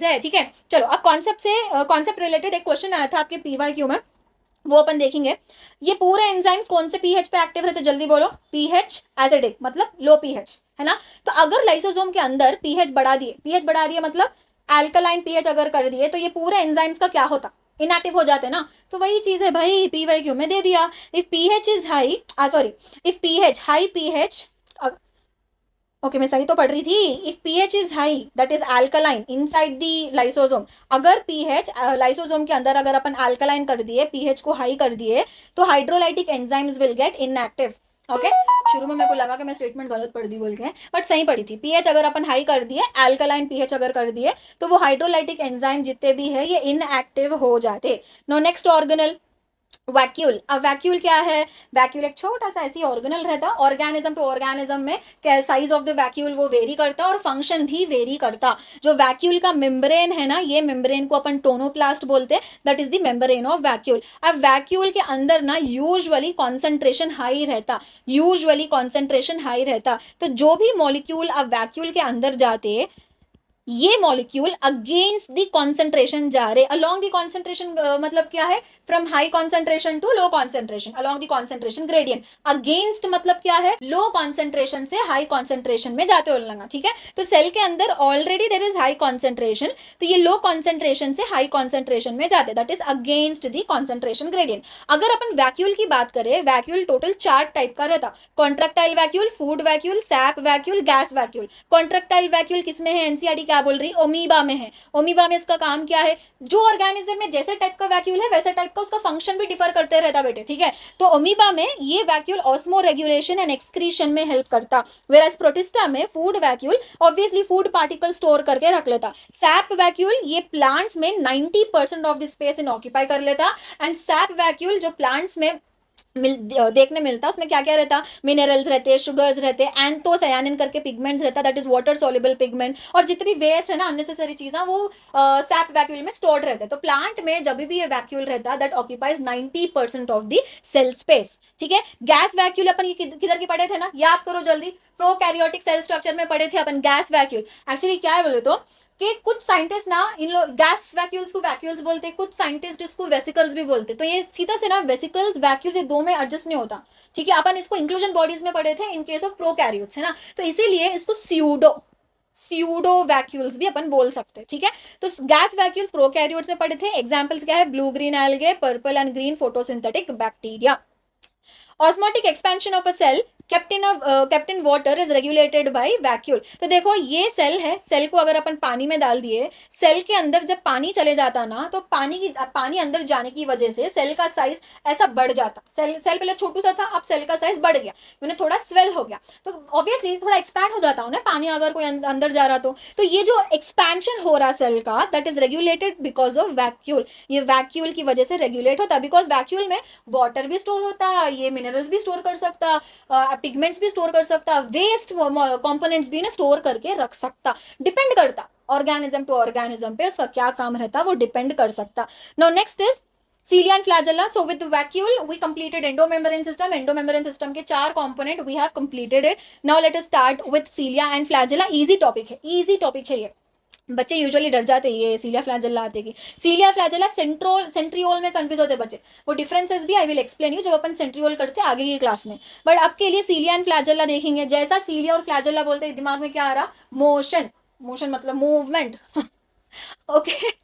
है, ठीक है। चलो अब कॉन्सेप्ट रिलेटेड एक क्वेश्चन आया था आपके पीवाईक्यू में, वो अपन देखेंगे। ये पूरे एंजाइम्स कौन से पीएच पे एक्टिव रहते? जल्दी बोलो। पीएच एसिडिक मतलब लो पीएच, है ना। तो अगर लाइसोसोम के अंदर पीएच बढ़ा दिए मतलब अल्कलाइन पीएच अगर कर दिए, तो ये पूरे एंजाइम्स का क्या होता? इनएक्टिव हो जाते ना। तो वही चीज है भाई, पीवाईक्यू में दे दिया। If pH is high, if pH high pH, okay मैं सही तो पढ़ रही थी। If pH is high that is alkaline inside the lysosome. अगर पीएच लाइसोसोम के अंदर अगर अपन अल्कलाइन कर दिए, पीएच को हाई कर दिए, तो hydrolytic enzymes will get inactive. Okay शुरू में मेरे को लगा कि मैं स्टेटमेंट गलत पढ़ दी बोल के, बट सही पढ़ी थी। पीएच अगर अपन हाई कर दिए, अल्कलाइन पीएच अगर कर दिए, तो वो हाइड्रोलाइटिक एंजाइम जितने भी है ये इनएक्टिव हो जाते। No next organelle vacuole. अब वैक्यूल क्या है? वैक्यूल एक छोटा सा ऐसी ऑर्गेनल रहता, ऑर्गेनिज्म टू ऑर्गेनिज्म में क्या साइज ऑफ द वैक्यूल वो वेरी करता और फंक्शन भी वेरी करता। जो वैक्यूल का मेम्ब्रेन है ना, ये मेम्ब्रेन को अपन टोनोप्लास्ट बोलते हैं, that is the membrane of vacuole. अब वैक्यूल के अंदर ना यूजुअली कॉन्सेंट्रेशन हाई रहता, तो जो भी मॉलिक्यूल अब वैक्यूल के अंदर जाते, ये मॉलिक्यूल अगेंस्ट द कॉन्सेंट्रेशन जा रहे। अलोंग द कॉन्सेंट्रेशन मतलब क्या है? From high concentration to low concentration, along the concentration gradient. Against मतलब क्या है? लो कॉन्सेंट्रेशन से हाई कॉन्सेंट्रेशन में जाते हो, ठीक है। तो सेल के अंदर already there is high concentration, तो ये लो कॉन्सेंट्रेशन से हाई कॉन्सेंट्रेशन में जाते, that is against the concentration gradient. अगर अपन वैक्यूल की बात करें, वैक्यूल टोटल 4 टाइप का रहता। Contractile vacuole, food vacuole, SAP vacuole, gas vacuole. Contractile vacuole किसमें है? एनसीईआरटी क्या बोल रही? ओमीबा में है। ओमीबा में इसका काम क्या है? जो ऑर्गेनिज्म में जैसे टाइप का वैक्यूल है वैसे टाइप का उसका फंक्शन भी डिफर करते रहता बेटे, ठीक है। तो ओमीबा में ये vacuole osmo regulation and excretion में हेल्प करता, वेराज प्रोटिस्टा में food vacuole obviously food particle store करके रख लेता। सैप वैक्यूल ये प्लांट्स में 90% of the space in occupy कर लेता। एंड सैप वैक्यूल जो प्लांट्स में देखने मिलता, उसमें क्या क्या रहता? मिनरल्स रहते, शुगर्स रहते, एंथोसायानिन करके पिगमेंट्स रहता, that is water soluble pigment. और जितने भी वेस्ट है ना, अननेसेसरी चीजें, वो सैप वैक्यूल में स्टोर्ड रहते हैं। तो प्लांट में जब भी ये वैक्यूल रहता, that occupies 90% of the cell space, ठीक है। गैस वैक्यूल अपन ये किधर की पढ़े थे ना, याद करो जल्दी, प्रोकैरियोटिक सेल स्ट्रक्चर में पढ़े थे अपन गैस वैक्यूल। एक्चुअली क्या है बोले तो कि कुछ साइंटिस्ट ना इन लोग गैस वैक्यूल्स को वैक्यूल्स बोलते, कुछ साइंटिस्ट इसको वेसिकल्स भी बोलते। तो ये सीधा से ना वेसिकल्स वैक्यूल्स ये दो में एडजस्ट नहीं होता, ठीक है। अपन इसको इंक्लूजन बॉडीज में पढ़े थे इन केस ऑफ प्रोकैरियोट्स, है ना। तो इसीलिए इसको स्यूडो वैक्यूल्स भी अपन बोल सकते हैं, ठीक है। तो गैस वैक्यूल्स प्रोकैरियोट्स में पढ़े थे। एग्जांपल्स क्या है, blue green algae, purple and green photosynthetic bacteria. Osmotic expansion of a cell kept in water is regulated by vacuole। तो देखो ये सेल है, सेल को अगर अपन पानी में डाल दिए, सेल के अंदर जब पानी चले जाता ना, तो पानी अंदर जाने की वजह से सेल का साइज ऐसा बढ़ जाता। सेल पहले छोटू सा था, अब सेल का साइज बढ़ गया, उन्हें थोड़ा स्वेल हो गया, तो ऑब्वियसली थोड़ा एक्सपैंड हो जाता है पानी अगर कोई अंदर जा रहा तो ये जो एक्सपेंशन हो रहा सेल का, that is regulated because of vacuole. ये वैक्यूल की वजह से रेगुलेट होता, बिकॉज वैक्यूल में वाटर भी स्टोर होता, ये मिनरल्स भी स्टोर कर सकता, पिगमेंट्स भी स्टोर कर सकता, वेस्ट कंपोनेंट्स भी ना स्टोर करके रख सकता। डिपेंड करता ऑर्गेनिज्म टू ऑर्गेनिज्म पे उसका क्या काम रहता, वो डिपेंड कर सकता। Now next is cilia and flagella। So with the vacuole we completed endomembrane system। endomembrane system के 4 component we have completed it। now let us start with cilia and flagella। easy topic है, easy topic है ये, बच्चे usually डर जाते हैं ये सीलिया flagella आते की। सीलिया फ्लैजेला सेंट्रियोल में कंफ्यूज होते बच्चे, वो डिफरेंसेस भी आई विल एक्सप्लेन यू जब अपन सेंट्रियोल करते हैं आगे की क्लास में। बट अब के लिए सीलिया एंड फ्लैजेला देखेंगे। जैसा सीलिया और फ्लैजेला बोलते हैं, दिमाग में क्या आ रहा, मोशन। मोशन मतलब मूवमेंट ओके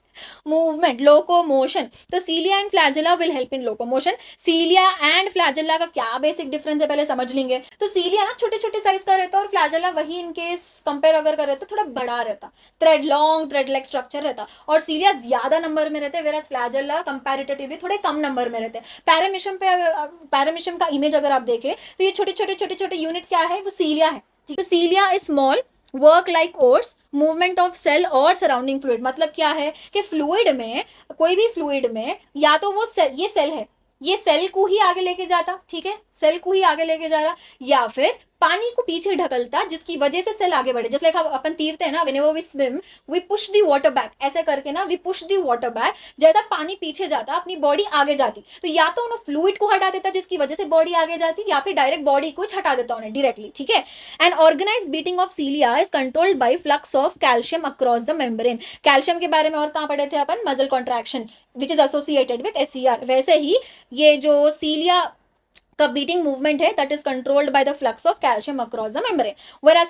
मूवमेंट, लोकोमोशन। तो सीलिया and flagella will help in locomotion. सीलिया and flagella का क्या बेसिक डिफरेंस है पहले समझ लेंगे। तो सीलिया ना छोटे छोटे साइज का रहता है, और फ्लैजेला वही इनके कंपेयर अगर कर रहे तो थोड़ा बड़ा रहता, thread long thread like structure रहता। और सीलिया ज्यादा नंबर में रहते हैं, वेराज फ्लैजेला कंपैरेटिवली थोड़े कम नंबर में रहते हैं। पैरामिशियम का इमेज अगर आप देखें तो ये छोटे छोटे छोटे छोटे यूनिट्स क्या है, वो सीलिया है। तो cilia is small, work like oars, movement of cell और सराउंडिंग फ्लूइड। मतलब क्या है कि फ्लूइड में, कोई भी फ्लूइड में, या तो वो ये सेल है, ये सेल को ही आगे लेके जाता, ठीक है, सेल को ही आगे लेके जा रहा, या फिर पानी को पीछे ढकलता जिसकी वजह से सेल आगे बढ़े। जैसे अपन तीरते हैं ना, whenever we swim we push the water back, ऐसे करके ना we push the water back. जैसा पानी पीछे जाता अपनी बॉडी आगे जाती, तो या तो उन्हें फ्लूइड को हटा देता जिसकी वजह से बॉडी आगे जाती, या फिर डायरेक्ट बॉडी को हटा देता उन्हें डायरेक्टली, ठीक है। And organise beating of cilia is controlled by flux of calcium across the membrane. Calcium के बारे में और कहाँ पढ़े थे अपन, muscle contraction which is associated with SER. वैसे ही ये जो सीलिया का बीटिंग मूवमेंट है that is controlled by the flux of calcium across the membrane. Whereas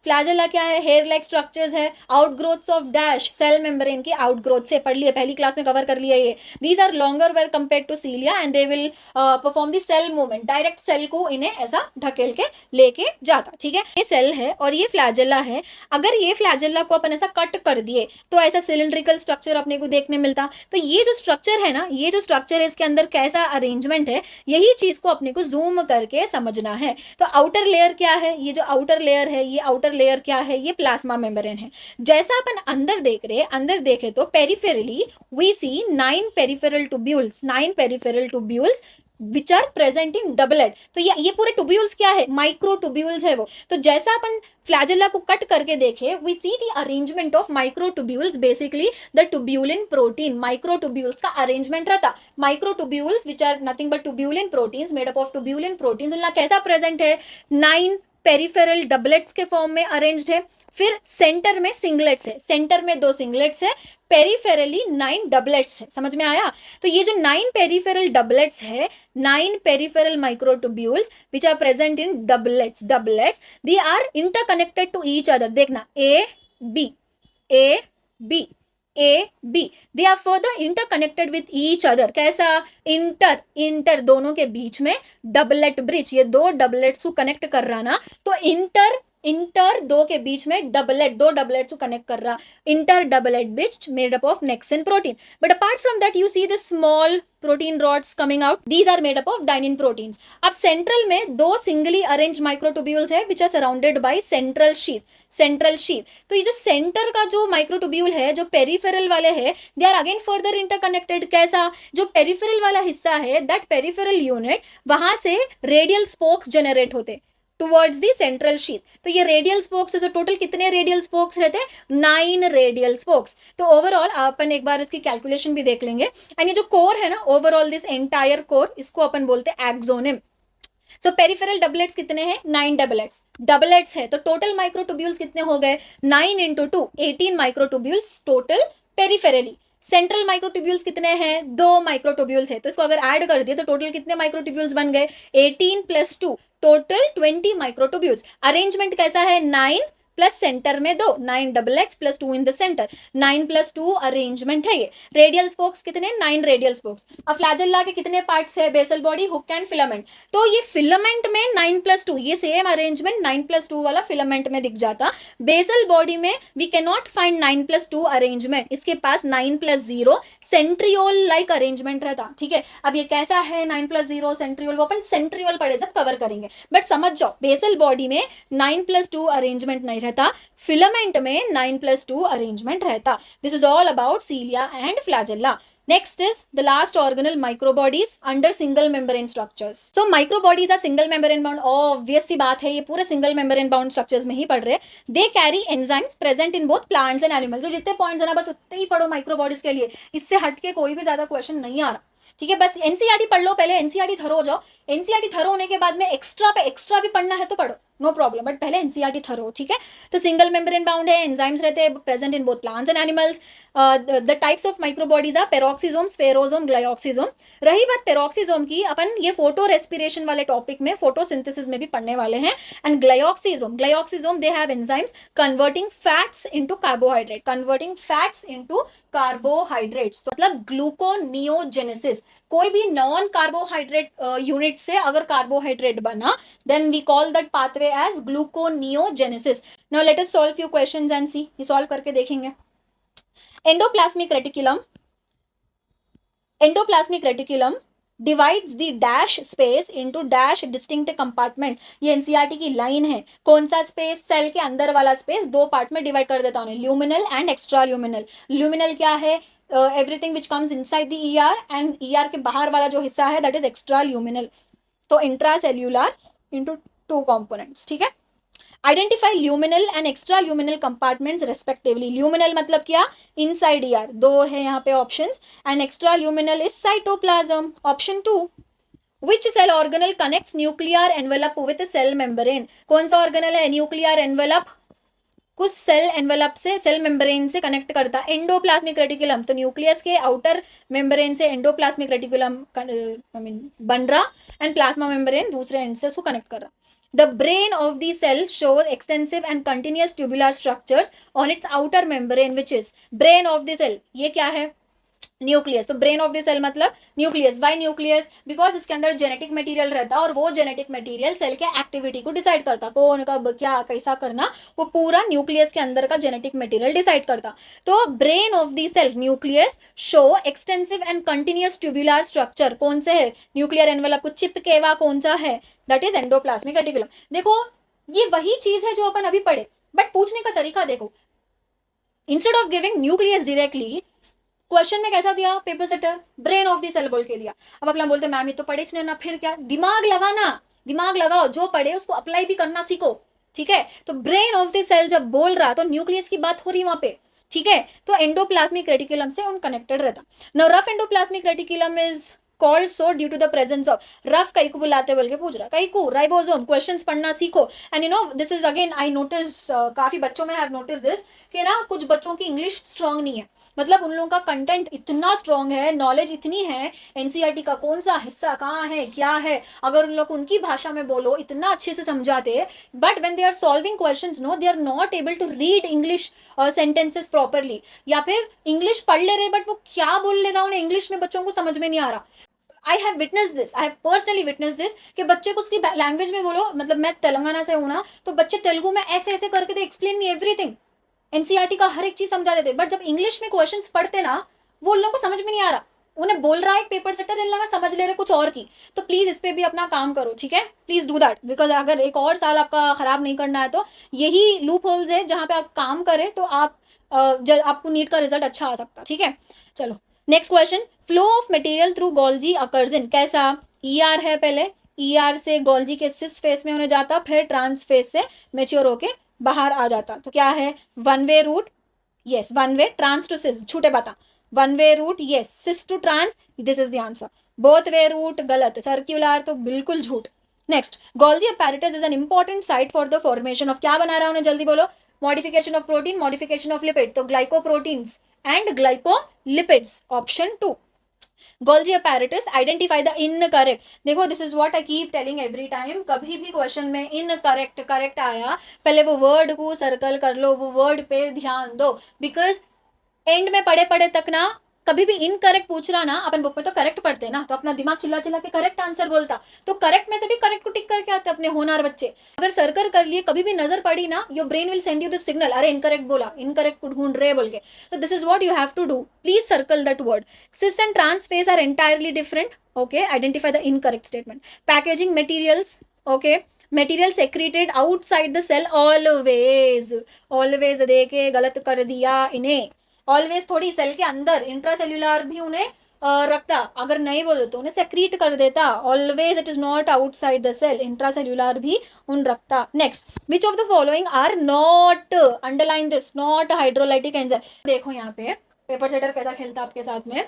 flagella क्या है, हेयर लाइक स्ट्रक्चर्स है, outgrowths of dash, cell membrane की आउटग्रोथ से पढ़ लिए, पहली क्लास में कवर कर लिया ये। These are longer were compare to cilia and they will perform the cell movement, direct cell को इन्हें ऐसा ढकेल के लेके जाता, ठीक है। ये सेल है और ये फ्लैजेला है। अगर ये फ्लैजेला को अपन ऐसा कट कर दिए तो ऐसा सिलिंड्रिकल स्ट्रक्चर अपने को देखने मिलता। तो ये जो स्ट्रक्चर है ना, ये जो स्ट्रक्चर है इसके अंदर कैसा अरेंजमेंट है, यही चीज को अपने को जूम करके समझना है। तो आउटर लेयर क्या है, ये जो आउटर लेयर है, ये आउटर लेयर क्या है, ये प्लाज्मा मेम्ब्रेन है। जैसा अपन अंदर देख रहे, अंदर देखे तो peripherally we see 9 peripheral tubules, 9 peripheral tubules which are present in doublet. तो ये पूरे ट्यूब्यूल्स क्या है, माइक्रो ट्यूब्यूल्स है वो। तो जैसा अपन फ्लैजेला को कट करके देखे, we see the arrangement of micro tubules, basically the tubulin protein. Micro tubules का अरेंजमेंट रहता, micro tubules which are nothing but tubulin proteins made up of tubulin proteins. उनका कैसा प्रेजेंट है, 9 पेरिफेरल डबलेट्स के form में arranged है। फिर centre में सिंगलेट्स है, सेंटर में 2 सिंगलेट्स है, पेरिफेरली 9 डबलेट्स है। समझ में आया। तो ये जो 9 पेरिफेरल डबलेट्स है, 9 peripheral microtubules which are present in doublets, they are interconnected to each other. देखना A B they are further interconnected with each other. कैसा, इंटर दोनों के बीच में डबलेट ब्रिज, ये 2 डबलेट्स को कनेक्ट कर रहा ना, तो इंटर 2 के बीच में डबलेट, 2 डबलेट्स को कनेक्ट कर रहा, inter doublet bridge made up of nexin protein. But apart from that you see the small protein rods coming out, these are made up of dynein proteins. अब central में 2 singly arrange microtubules है which are surrounded by central sheath. तो ये जो centre का जो microtubule है, जो पेरिफेरल वाले है, they are again further interconnected. कैसा, जो पेरिफेरल वाला हिस्सा है, दैट पेरिफेरल यूनिट, वहां से रेडियल स्पोक्स जनरेट होते टुवर्ड्स दी सेंट्रल शीथ। तो ये रेडियल स्पोक्स है, तो टोटल कितने रेडियल स्पोक्स रहते हैं, 9 रेडियल स्पोक्स। तो ओवरऑल अपन एक बार इसकी कैलकुलेशन भी देख लेंगे। एंड ये जो कोर है ना, ओवरऑल दिस एंटायर कोर, इसको अपन बोलते हैं एक्सोनिम। सो पेरिफेरल डबलेट्स कितने हैं, 9 डबलेट्स है। तो टोटल माइक्रोट्यूब्यूल्स कितने हो गए, 9 × 2 18 microtubules total peripherally. Central microtubules कितने हैं, 2 माइक्रोट्यूब्यूल्स है। तो इसको अगर ऐड कर दिए तो टोटल कितने माइक्रोट्यूब्यूल्स बन गए, 18 + 2 टोटल 20 माइक्रोट्यूब्यूल्स। अरेंजमेंट कैसा है, 9 प्लस सेंटर में 2, 9 double x plus 2 in the centre, 9 plus 2 arrangement है ये। रेडियल स्पोक्स कितने, 9 रेडियल स्पोक्स। अब फ्लैजेला के कितने पार्ट्स है, basal body, hook and filament. तो ये फिलामेंट में 9 प्लस 2, ये सेम अरेंजमेंट 9 प्लस 2 वाला फिलामेंट में दिख जाता। बेसल बॉडी में we can not find 9 plus 2 arrangement, इसके पास 9 प्लस 0 सेंट्रियोल लाइक अरेंजमेंट रहता। ठीक है, अब ये कैसा है 9 प्लस 0 सेंट्रियोल, वो अपन सेंट्रियोल पढ़े जब कवर करेंगे, बट समझ जाओ बेसल बॉडी में 9 प्लस 2 अरेंजमेंट नहीं रहता, फिलामेंट में 9 प्लस 2 अरेंजमेंट रहता। This is all about सीलिया and flagella. Next is the last organelle, microbodies under single membrane structures. So microbodies are single membrane bound, obvious सी बात है, ये पूरे single membrane bound structures में ही पढ़ रहे हैं। They carry enzymes present in both plants and animals. जो जितने पॉइंट्स है ना बस उतने ही पढ़ो microbodies के लिए, इससे हटके कोई भी ज्यादा क्वेश्चन नहीं आ रहा। ठीक है, बस एनसीईआरटी पढ़ लो पहले, एनसीईआरटी थरो हो जाओ, एनसीईआरटी थरो होने के बाद में एक्स्ट्रा पे एक्स्ट्रा भी पढ़ना है तो पढ़ो, नो प्रॉब्लम, बट पहले एनसीईआरटी थरो। ठीक है, तो सिंगल मेम्ब्रेन बाउंड है, एंजाइम्स रहते हैं present in both plants and animals. The types of microbodies are peroxisome, spherosome, glyoxysome. रही बात पेरोक्सिसोम की, अपन ये फोटो रेस्पिरेशन वाले टॉपिक में फोटोसिंथेसिस में भी पढ़ने वाले हैं। And glyoxysome, glyoxysome they have enzymes converting fats into carbohydrate, converting fats into carbohydrates, तो मतलब ग्लूकोनियोजेनेसिस। कोई भी नॉन कार्बोहाइड्रेट यूनिट से अगर कार्बोहाइड्रेट बना, then we call that pathway as gluconeogenesis. Now let us solve few questions and see, ये solve करके देखेंगे। Endoplasmic reticulum divides the dash space into dash distinct compartment. ये NCERT की line है। कौन सा स्पेस, सेल के अंदर वाला स्पेस दो पार्ट में डिवाइड कर देता हूँ, luminal and extra luminal. Luminal क्या है, everything which comes inside the ER, and ER के बाहर वाला जो हिस्सा है दैट इज एक्स्ट्रा ल्यूमिनल। तो इंट्रासेल्यूलर इनटू 2 कंपोनेंट्स। ठीक है, identify luminal and extra luminal compartments respectively. Luminal मतलब क्या, इनसाइड ईआर, 2 है यहाँ पे options, and extra luminal is cytoplasm. Option 2, which cell organelle connects nuclear envelope with cell membrane. कौन सा ऑर्गेनल है, न्यूक्लियर एनवेलप कुछ सेल एनवेलप से, सेल मेम्ब्रेन से कनेक्ट करता। एंडोप्लाज्मिक रेटिकुलम, तो न्यूक्लियस के आउटर मेम्ब्रेन से एंडोप्लाज्मिक रेटिकुलम बन रहा, एंड प्लाज्मा मेम्ब्रेन दूसरे एंड से उसको कनेक्ट कर रहा। The brain of the cell shows extensive and continuous tubular structures on its outer membrane, which is brain of the cell. ये क्या है, न्यूक्लियस। तो ब्रेन ऑफ द सेल मतलब न्यूक्लियस। वाई न्यूक्लियस, बिकॉज इसके अंदर genetic material रहता है, और वो जेनेटिक मटेरियल सेल के एक्टिविटी को डिसाइड करता, कौन कब क्या कैसा करना, वो पूरा न्यूक्लियस के अंदर का जेनेटिक मटेरियल डिसाइड करता। तो brain of the cell nucleus show extensive and continuous tubular structure. कौन से है, न्यूक्लियर एनवेलप को चिपकेवा कौन सा है, दैट इज एंडोप्लाज्मिक रेटिकुलम। देखो ये वही चीज है जो अपन अभी पढ़े, बट पूछने का तरीका देखो। Instead of giving nucleus directly, question में कैसा दिया, paper setter brain of the cell बोल के दिया। अब अपना बोलते मैम ये तो पढ़े नहीं ना, फिर क्या, दिमाग लगाना, दिमाग लगाओ, जो पढ़े उसको अप्लाई भी करना सीखो। ठीक है, तो ब्रेन ऑफ द सेल जब बोल रहा तो न्यूक्लियस की बात हो रही वहां पे। ठीक है, तो एंडोप्लाज्मिक रेटिकुलम से उन कनेक्टेड रहता। Now rough endoplasmic reticulum is called so due to the presence of, rough कई को बुलाते बोल के पूछ रहा, कई को राइबोसोम। क्वेश्चंस पढ़ना सीखो। And you know this is again I notice, काफी बच्चों में हैव नोटिस दिस कि ना कुछ बच्चों की इंग्लिश स्ट्रांग नहीं है, मतलब उन लोगों का कंटेंट इतना स्ट्रांग है, नॉलेज इतनी है, एनसीईआरटी का कौन सा हिस्सा कहाँ है क्या है, अगर उन लोग उनकी भाषा में बोलो इतना अच्छे से समझाते, but when they are solving questions no, they are not able to read English sentences properly, या फिर इंग्लिश पढ़ ले रहे बट वो क्या बोल ले रहा उन्हें इंग्लिश में बच्चों को समझ में नहीं आ रहा। I have witness this, I have personally witness this कि बच्चे को उसकी लैंग्वेज में बोलो, मतलब मैं तेलंगाना से हूँ ना, तो बच्चे तेलुगु में ऐसे ऐसे करके they explain me everything, NCERT का हर एक चीज समझा देते, बट जब इंग्लिश में क्वेश्चंस पढ़ते ना, वो उन लोगों को समझ में नहीं आ रहा, उन्हें बोल रहा है एक पेपर सेटर, इन लोग समझ ले रहे कुछ और की। तो प्लीज इस पे भी अपना काम करो। ठीक है, प्लीज डू दैट, बिकॉज अगर एक और साल आपका खराब नहीं करना है तो यही लूप होल्स है जहां पे आप काम करें तो आप आपको नीट का रिजल्ट अच्छा आ सकता। ठीक है, चलो next question, flow of material through Golgi occurs in, कैसा, ईआर है पहले, ईआर से गोल्जी के सिस फेस में होने जाता, फिर ट्रांस फेस से मेच्योर होके बाहर आ जाता। तो क्या है, one way route, yes one way, trans to cis झूठे बता, one way route yes, cis to trans this is the answer, both way route गलत, सर्क्युलर तो बिल्कुल झूठ। Next, Golgi apparatus is an important site for the formation of, क्या बना रहा है उन्हें जल्दी बोलो, modification of protein, modification of lipid, तो glycoproteins and glycolipids, option 2। Golgi apparatus, identify the incorrect. देखो this is what I keep telling every time, कभी भी क्वेश्चन में इनकरेक्ट करेक्ट आया, पहले वो वर्ड को सर्कल कर लो, वो वर्ड पे ध्यान दो, बिकॉज एंड में पढ़े पढ़े तक ना कभी भी इनकरेक्ट पूछ रहा ना, अपन बुक में तो करेक्ट पढ़ते ना, तो अपना दिमाग चिल्ला चिल्ला के करेक्ट आंसर बोलता, तो करेक्ट में से भी करेक्ट को टिक करके आते अपने होनहार बच्चे। अगर सर्कल कर लिए, कभी भी नजर पड़ी ना, your brain will send you the signal, अरे इनकरेक्ट बोला, इनकरेक्ट को ढूंढ रहे बोल के। तो this is what you have to do, please circle that word. Cis and trans face are entirely different, okay, identify the incorrect statement. Packaging materials, okay, material secreted outside the cell, always, always देके गलत कर दिया इन्हें, always थोड़ी cell के अंदर, intracellular भी उन्हें रखता, अगर नहीं बोले तो उन्हें सेक्रीट कर देता, always it is not outside the cell, intracellular भी उन रखता। Next, which of the following are not, underline this, not hydrolytic enzyme. देखो यहाँ पे पेपर सेटर कैसा खेलता आपके साथ में,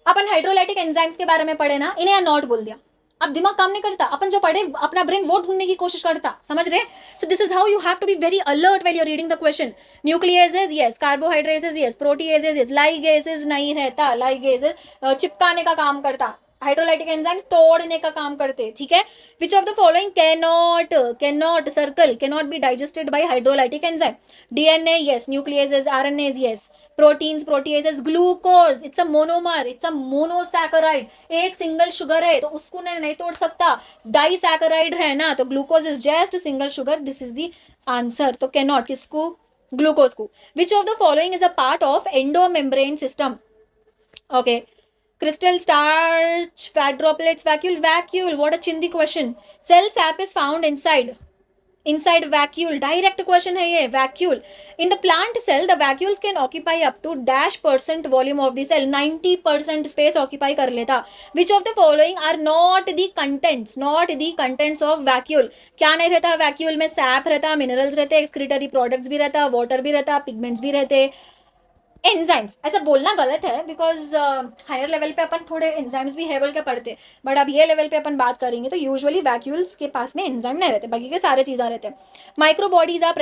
अपन हाइड्रोलाइटिक एंजाइम्स के बारे में पढ़े ना, इन्हें यहाँ नॉट बोल दिया, अब दिमाग काम नहीं करता, अपन जो पढ़े अपना ब्रेन वो ढूंढने की कोशिश करता, समझ रहे? So this is how you have to be very alert when you are reading the question. Nucleases yes, carbohydrates yes, proteases yes, ligases नहीं रहता, लाइगेसेस चिपकाने का काम करता, हाइड्रोलाइटिक एंजाइम्स तोड़ने का काम करते, ठीक है। Which of the following cannot, cannot circle, cannot be digested by hydrolytic enzyme. DNA yes, nucleases, RNA yes, proteins, proteases, glucose it's a monomer, it's a monosaccharide, एक सिंगल शुगर है तो उसको नहीं तोड़ सकता, डाइसैकेराइड है ना, तो glucose is just single sugar, this is the answer. तो कैनॉट किसको, ग्लूकोज को। विच of the following is a part of endomembrane system, okay, crystal, starch, fat droplets, vacuole, vacuole, what a chindi question। cell sap is found inside vacuole, direct question है ये, vacuole। in the plant cell the vacuoles can occupy up to -% volume of the cell, 90% space occupy कर लेता। which of the following are not the contents of vacuole, क्या नहीं रहता vacuole में, sap रहता, minerals रहते, excretory products भी रहता, water भी रहता, pigments भी रहते, एंजाइम्स। ऐसा बोलना गलत है बिकॉज हायर लेवल पे अपन थोड़े एंजाइम्स भी है बोल के पढ़ते, बट अब ये लेवल पे अपन बात करेंगे तो यूजुअली वैक्यूल्स के पास में एंजाइम नहीं रहते, बाकी के सारे चीज़ रहते हैं। Microbodies are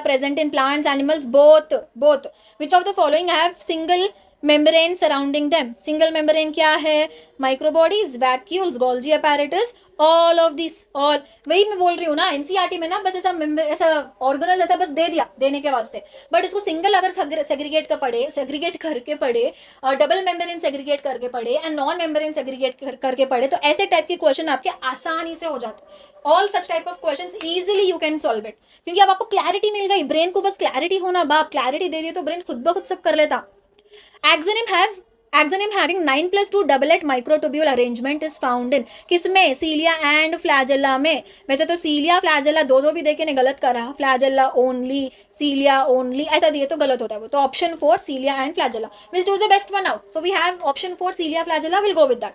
present in plants, animals, both. Which of the following have single membrane surrounding them, single membrane क्या है, microbodies, vacuoles, Golgi apparatus, all of this, all. वही मैं बोल रही हूँ ना, एनसीईआरटी में ना बस ऐसा ऐसा ऑर्गेनल ऐसा बस दे दिया देने के वास्ते, बट इसको सिंगल अगर सेग्रीगेट करके पढ़े, डबल मेम्ब्रेन सेग्रीगेट करके पढ़े एंड नॉन मेम्ब्रेन सेग्रीगेट करके पढ़े, तो ऐसे टाइप के क्वेश्चन आपके आसानी से हो जाते। All such type of questions easily you can solve it, क्योंकि अब आपको क्लैरिटी मिल गई, ब्रेन को बस क्लैरिटी होना, बाप क्लैरिटी दे दी तो ब्रेन खुद ब खुद सब कर लेता। Axonym having 9+2 doublet microtubule arrangement is found in, किसमें, सीलिया एंड फ्लैजेला में। वैसे तो सीलिया फ्लैजेला दो भी देखे ने गलत करा, फ्लैजेला ओनली, सीलिया ओनली ऐसा दिए तो गलत होता है वो, तो option 4 cilia and flagella, will choose the best one out, so we have option 4 cilia flagella, will go with that.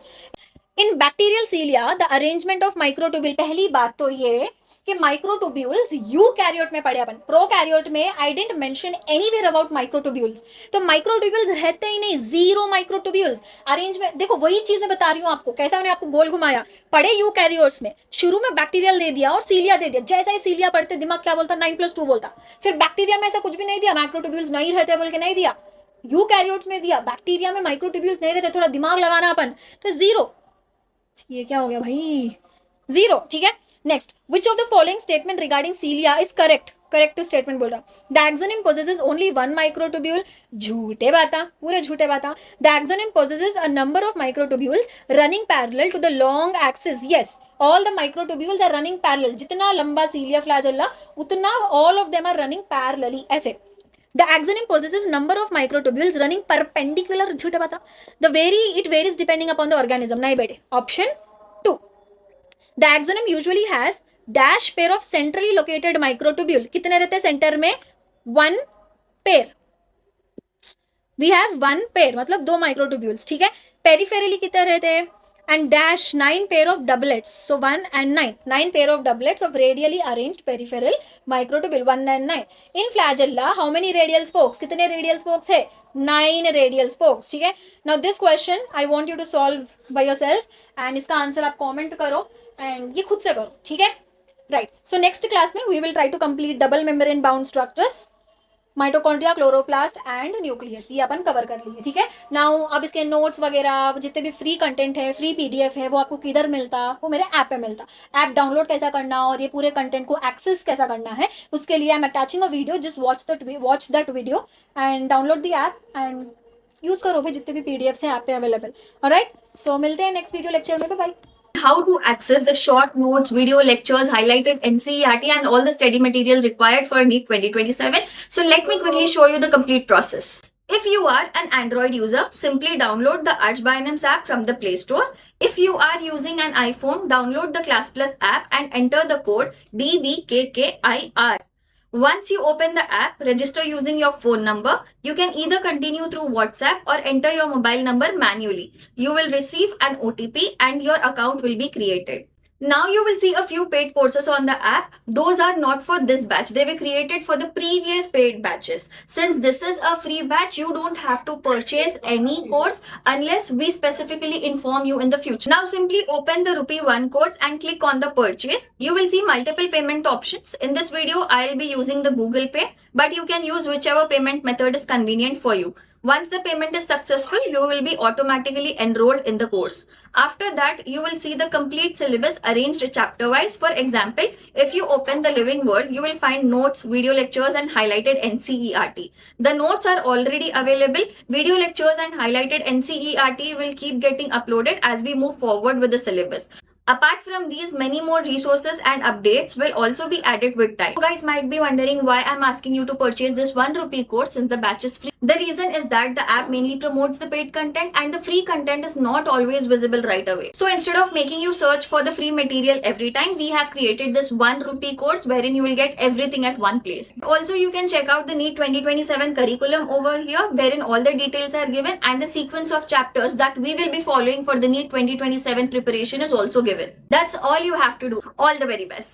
In bacterial cilia the arrangement of microtubule, पहली बात तो ये कि माइक्रोट्यूब्यूल्स यूकैरियोट में पढ़े अपन, प्रोकैरियोट में I didn't mention anywhere about microtubules, तो microtubules रहते ही नहीं, जीरो माइक्रोट्यूब्यूल्स। अरेंजमेंट देखो, वही चीज मैं बता रही हूँ आपको, कैसा उन्हें आपको गोल घुमाया, पढ़े यूकैरियोट्स में, शुरू में बैक्टीरियल दे दिया और सीलिया दे दिया, जैसा ही सीलिया पढ़ते दिमाग क्या बोलता, 9+2 बोलता, फिर बैक्टीरिया में ऐसा कुछ भी नहीं दिया, माइक्रोट्यूब्यूल्स नहीं रहते बोल के नहीं दिया, यूकैरियोट्स में दिया, बैक्टीरिया में माइक्रोट्यूब्यूल्स नहीं रहते, थोड़ा दिमाग लगाना अपन, तो जीरो, ये क्या हो गया भाई, जीरो, ठीक है। Next, which of the following statement regarding cilia is correct statement बोल रहा, the axoneme possesses only 1 microtubule, झूठे बाता, पूरे झूठे बाता। The axoneme possesses a number of microtubules running parallel to the long axis, yes, all the microtubules are running parallel, जितना लंबा cilia flagella उतना all of them are running parallelly, ऐसे। The axonym possesses number of microtubules running perpendicular, झूठे बाता, it varies depending upon the organism, नहीं बेटे, option 2। The axonym usually has dash pair of centrally located microtubule, कितने रहते हैं centre में, 1 pair, we have 1 pair मतलब 2 microtubules, ठीक है। पेरिफेरली कितने रहते हैं, and dash 9 pair of doublets, so 1 and 9 pair of doublets of radially arranged peripheral microtubule, 1 and 9। in flagella how many radial spokes, कितने radial spokes है, 9 radial spokes, ठीक है। now this question I want you to solve by yourself and इसका answer आप comment करो and ये खुद से करो, ठीक है, राइट। सो नेक्स्ट क्लास में we will try to complete double membrane bound structures, mitochondria, chloroplast and nucleus, ये अपन कवर कर लिए, ठीक है। नाउ अब इसके नोट्स वगैरह जितने भी फ्री कंटेंट है, फ्री पीडीएफ है, वो आपको किधर मिलता, वो मेरे ऐप पे मिलता। ऐप डाउनलोड कैसा करना और ये पूरे कंटेंट को एक्सेस कैसा करना है, उसके लिए I am attaching a video, just watch that video and download the app and use करो भी जितने भी पीडीएफ्स हैं ऐप पे अवेलेबल। ऑलराइट, सो मिलते हैं नेक्स्ट वीडियो लेक्चर में, bye. How to access the short notes, video lectures, highlighted NCERT and all the study material required for NEET 2027. So let me quickly show you the complete process. If you are an Android user, simply download the Arch Binaries app from the Play Store. If you are using an iPhone, download the Class Plus app and enter the code DBKKIR. Once you open the app, register using your phone number. You can either continue through WhatsApp or enter your mobile number manually. You will receive an OTP and your account will be created. Now you will see a few paid courses on the app. Those are not for this batch. They were created for the previous paid batches. Since this is a free batch, you don't have to purchase any course unless we specifically inform you in the future. Now simply open the Rupee 1 course and click on the purchase. You will see multiple payment options. In this video, I'll be using the Google Pay, but you can use whichever payment method is convenient for you. Once the payment is successful, you will be automatically enrolled in the course. After that, you will see the complete syllabus arranged chapter wise. For example, if you open the Living World, you will find notes, video lectures and highlighted NCERT. The notes are already available. Video lectures and highlighted NCERT will keep getting uploaded as we move forward with the syllabus. Apart from these, many more resources and updates will also be added with time. You guys might be wondering why I'm asking you to purchase this 1 rupee course since the batch is free. The reason is that the app mainly promotes the paid content and the free content is not always visible right away. So instead of making you search for the free material every time, we have created this 1 rupee course wherein you will get everything at one place. Also, you can check out the NEET 2027 curriculum over here wherein all the details are given and the sequence of chapters that we will be following for the NEET 2027 preparation is also given. That's all you have to do. All the very best.